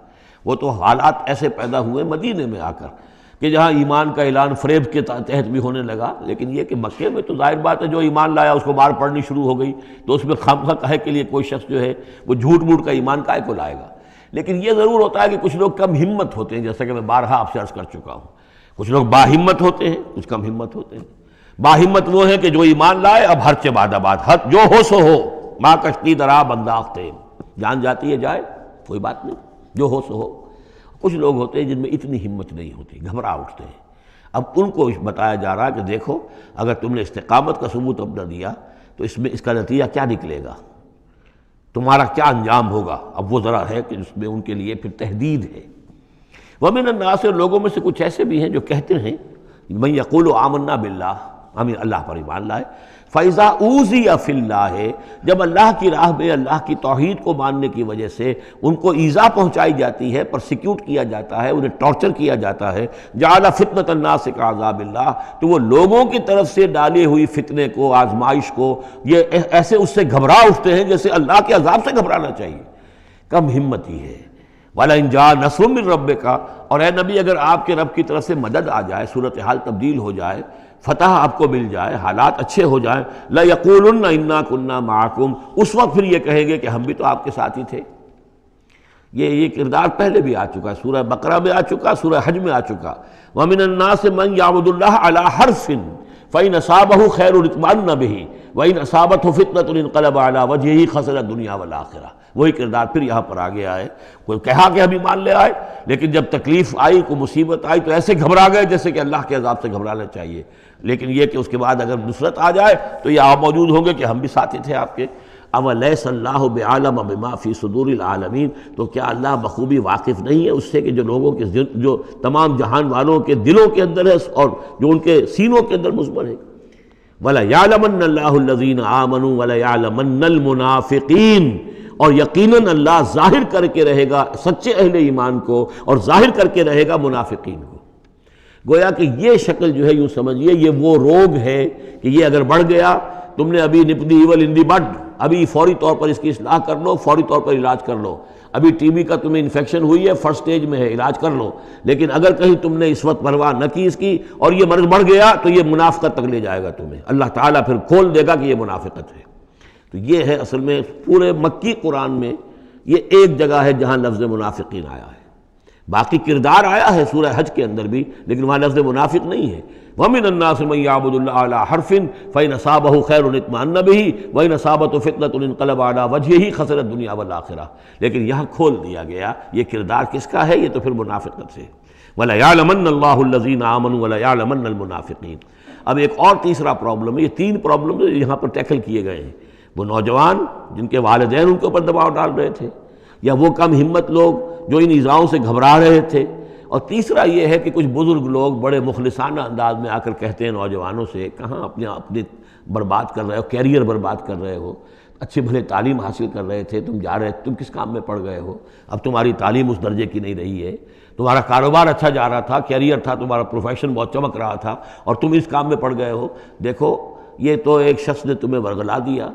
وہ تو حالات ایسے پیدا ہوئے مدینے میں آ کر کہ جہاں ایمان کا اعلان فریب کے تحت بھی ہونے لگا۔ لیکن یہ کہ مکے میں تو ظاہر بات ہے جو ایمان لایا اس کو مار پڑنی شروع ہو گئی، تو اس میں خامخواہ کہے کے لیے کوئی شخص جو ہے وہ جھوٹ موٹ کا ایمان کائے کو لائے گا۔ لیکن یہ ضرور ہوتا ہے کہ کچھ لوگ کم ہمت ہوتے ہیں، جیسا کہ میں بارہا آپ سے عرض کر چکا ہوں، کچھ لوگ باہمت ہوتے ہیں، کچھ کم ہمت ہوتے ہیں۔ باہمت وہ ہے کہ جو ایمان لائے اب ہر چہ باد آباد، حد جو ہو سو ہو، ماں کشتی درا بنداختے، جان جاتی ہے جائے کوئی بات نہیں، جو ہو سو ہو۔ کچھ لوگ ہوتے ہیں جن میں اتنی ہمت نہیں ہوتی، گھبرا اٹھتے ہیں۔ اب ان کو بتایا جا رہا ہے کہ دیکھو اگر تم نے استقامت کا ثبوت اپنا دیا تو اس کا نتیجہ کیا نکلے گا، تمہارا کیا انجام ہوگا۔ اب وہ ذرا ہے کہ اس میں ان کے لیے پھر تحدید ہے۔ وَمِنَ النَّاسِ، لوگوں میں سے کچھ ایسے بھی ہیں جو کہتے ہیں مَن یقول آمنا باللہ، ہم اللہ پر ایمان لائے، فَإِذَا أُوذِیَ فِی اللَّہِ، جب اللہ کی راہ میں اللہ کی توحید کو ماننے کی وجہ سے ان کو ایذا پہنچائی جاتی ہے، پرسیکیوٹ کیا جاتا ہے، انہیں ٹارچر کیا جاتا ہے، جعل فتنۃ الناس کعذاب اللہ، تو وہ لوگوں کی طرف سے ڈالی ہوئی فتنے کو، آزمائش کو، یہ ایسے اس سے گھبرا اٹھتے ہیں جیسے اللہ کے عذاب سے گھبرانا چاہیے۔ کم ہمتی ہے۔ وَلَئِن جَاءَ نَصْرٌ مِّن رَّبِّكَ، اور اے نبی اگر آپ کے رب کی طرف سے مدد آ جائے، صورتحال تبدیل ہو جائے، فتح آپ کو مل جائے، حالات اچھے ہو جائیں، لَيَقُولُنَّ إِنَّا كُنَّا مَعَكُمْ، اس وقت پھر یہ کہیں گے کہ ہم بھی تو آپ کے ساتھ ہی تھے۔ یہ کردار پہلے بھی آ چکا، سورہ بقرہ میں آ چکا، سورہ حج میں آ چکا۔ وَمِنَ النَّاسِ مَن يَعْبُدُ اللَّهَ عَلَىٰ حَرْفٍ فَإِنْ أَصَابَهُ خَيْرٌ اطْمَأَنَّ بِهِ وَإِنْ أَصَابَتْهُ فِتْنَةٌ انقلب عَلَىٰ وَجْهِهِ خَسِرَ الدُّنْيَا وَالْآخِرَةَ۔ وہی کردار پھر یہاں پر آ گیا ہے۔ کوئی کہا کہ ہم ایمان لے آئے، لیکن جب تکلیف آئی، کوئی مصیبت آئی تو ایسے گھبرا گئے جیسے کہ اللہ کے عذاب سے گھبرانا چاہیے۔ لیکن یہ کہ اس کے بعد اگر نصرت آ جائے تو یہ آپ موجود ہوں گے کہ ہم بھی ساتھی تھے آپ کے۔ اولیس اللہ بعالم بما فی صدور العالمین، تو کیا اللہ بخوبی واقف نہیں ہے اس سے کہ جو لوگوں کے جو تمام جہان والوں کے دلوں کے اندر ہے اور جو ان کے سینوں کے اندر مضمر ہے۔ وَلَيَعْلَمَنَّ اللَّهُ الَّذِينَ آمَنُوا وَلَيَعْلَمَنَّ الْمُنَافِقِينَ، اور یقیناً اللہ ظاہر کر کے رہے گا سچے اہل ایمان کو اور ظاہر کر کے رہے گا منافقین کو۔ گویا کہ یہ شکل جو ہے یوں سمجھیے یہ وہ روگ ہے کہ یہ اگر بڑھ گیا، تم نے ابی نپ دی ایول ان دی بڈ، ابھی فوری طور پر اس کی اصلاح کر لو، فوری طور پر علاج کر لو۔ ابھی ٹی بی کا تمہیں انفیکشن ہوئی ہے، فرسٹ سٹیج میں ہے، علاج کر لو۔ لیکن اگر کہیں تم نے اس وقت پرواہ نہ کی اس کی اور یہ مرض بڑھ گیا تو یہ منافقت تک لے جائے گا تمہیں، اللہ تعالیٰ پھر کھول دے گا کہ یہ منافقت ہے۔ تو یہ ہے اصل میں پورے مکی قرآن میں یہ ایک جگہ ہے جہاں لفظ منافقین آیا ہے۔ باقی کردار آیا ہے سورہ حج کے اندر بھی، لیکن وہاں لفظ منافق نہیں ہے۔ وَمِنَ النَّاسِ مَن يَعْبُدُ اللَّهَ عَلَىٰ حَرْفٍ فَإِنْ أَصَابَهُ خَيْرٌ اطْمَأَنَّ بِهِ وَإِنْ أَصَابَتْهُ فِتْنَةٌ انقلب عَلَىٰ وَجْهِهِ خَسِرَ الدُّنْيَا وَالْآخِرَةَ۔ لیکن یہاں کھول دیا گیا یہ کردار کس کا ہے، یہ تو پھر منافقت سے۔ وَلَيَعْلَمَنَّ اللَّهُ الَّذِينَ آمَنُوا وَلَيَعْلَمَنَّ الْمُنَافِقِينَ۔ اب ایک اور تیسرا پرابلم ہے، یہ 3 پرابلم یہاں پر ٹیکل کیے گئے ہیں۔ وہ نوجوان جن کے والدین ان کے اوپر دباؤ ڈال رہے تھے، یا وہ کم ہمت لوگ جو ان ایذاؤں سے گھبرا رہے تھے، اور تیسرا یہ ہے کہ کچھ بزرگ لوگ بڑے مخلصانہ انداز میں آ کر کہتے ہیں نوجوانوں سے، کہاں اپنے برباد کر رہے ہو، کیریئر برباد کر رہے ہو، اچھے بھلے تعلیم حاصل کر رہے تھے، تم جا رہے تم کس کام میں پڑ گئے ہو، اب تمہاری تعلیم اس درجے کی نہیں رہی ہے، تمہارا کاروبار اچھا جا رہا تھا، کیریئر تھا، تمہارا پروفیشن بہت چمک رہا تھا، اور تم اس کام میں پڑ گئے ہو۔ دیکھو یہ تو ایک شخص نے تمہیں ورگلا دیا.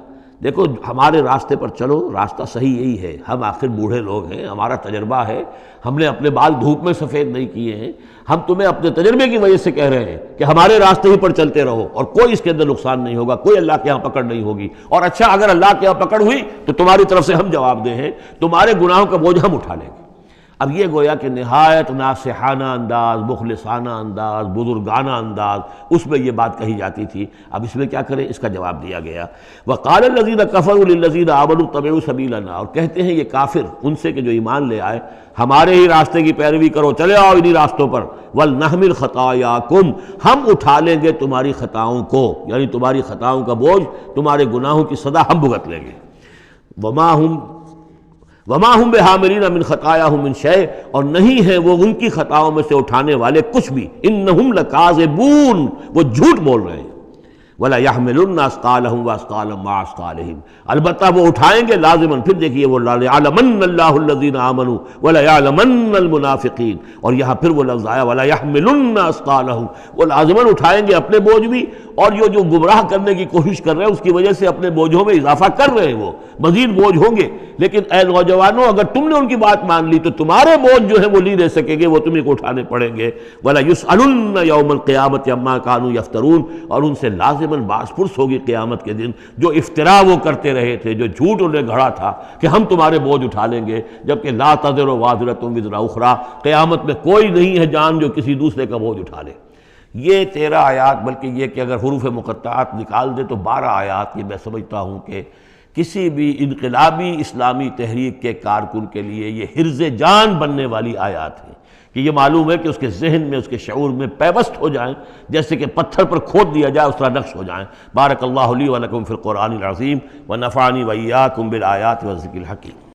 دیکھو ہمارے راستے پر چلو، راستہ صحیح یہی ہے. ہم آخر بوڑھے لوگ ہیں، ہمارا تجربہ ہے، ہم نے اپنے بال دھوپ میں سفید نہیں کیے ہیں. ہم تمہیں اپنے تجربے کی وجہ سے کہہ رہے ہیں کہ ہمارے راستے ہی پر چلتے رہو اور کوئی اس کے اندر نقصان نہیں ہوگا، کوئی اللہ کے ہاں پکڑ نہیں ہوگی. اور اچھا اگر اللہ کے ہاں پکڑ ہوئی تو تمہاری طرف سے ہم جواب دہ ہیں، تمہارے گناہوں کا بوجھ ہم اٹھا لیں گے. اب یہ گویا کہ نہایت ناصحانہ انداز، مخلصانہ انداز، بزرگانہ انداز اس میں یہ بات کہی جاتی تھی. اب اس میں کیا کریں، اس کا جواب دیا گیا. وَقَالَ الَّذِينَ كَفَرُوا لِلَّذِينَ آمَنُوا اتَّبِعُوا سَبِيلَنَا، اور کہتے ہیں یہ کافر ان سے کہ جو ایمان لے آئے، ہمارے ہی راستے کی پیروی کرو، چلے آؤ انہی راستوں پر. وَلْنَحْمِلْ خَطَايَاكُمْ، ہم اٹھا لیں گے تمہاری خطاؤں کو، یعنی تمہاری خطاؤں کا بوجھ، تمہارے گناہوں کی سزا ہم بھگت لیں گے. وما ہم بحاملین من خطایاہم من شیء، اور نہیں ہیں وہ ان کی خطاؤں میں سے اٹھانے والے کچھ بھی. انہم لکاذبون، وہ جھوٹ بول رہے ہیں. ولا يحملن اثقالهم واثقالا مع اثقالهم، البتہ وہ اٹھائیں گے لازماً. پھر دیکھیے وہ ليعلمن الله الذين آمنوا ولا يعلمن المنافقین، اور یہاں پھر وہ لفظ آیا ولا يحملن اثقالهم، وہ لازماً اٹھائیں گے اپنے بوجھ بھی، اور جو گمراہ کرنے کی کوشش کر رہے ہیں اس کی وجہ سے اپنے بوجھوں میں اضافہ کر رہے ہیں، وہ مزید بوجھ ہوں گے. لیکن اے نوجوانوں، اگر تم نے ان کی بات مان لی تو تمہارے بوجھ جو ہے وہ نہیں رہ سکیں گے، وہ تمہیں کو اٹھانے پڑیں گے. ولا يسألن يوم القيامة عما كانوا يفترون، اور ان سے لازماً باس پرس ہوگی قیامت کے دن جو افتراء وہ کرتے رہے تھے، جو جھوٹ انہوں نے گھڑا تھا کہ ہم تمہارے بوجھ اٹھا لیں گے، جبکہ لا تزر وازرۃ وزر اخری، قیامت میں کوئی نہیں ہے جان جو کسی دوسرے کا بوجھ اٹھا لے. یہ 13 آیات، بلکہ یہ کہ اگر حروف مقطعات نکال دے تو 12 آیات، یہ میں سمجھتا ہوں کہ کسی بھی انقلابی اسلامی تحریک کے کارکن کے لیے یہ حرز جان بننے والی آیات ہیں، کہ یہ معلوم ہے کہ اس کے ذہن میں، اس کے شعور میں پیوست ہو جائیں، جیسے کہ پتھر پر کھود دیا جائے اس طرح نقش ہو جائیں. بارک اللہ لی و لکم فی القرآن العظیم ونفعنی وإیاکم بالآیات والذکر الحکیم.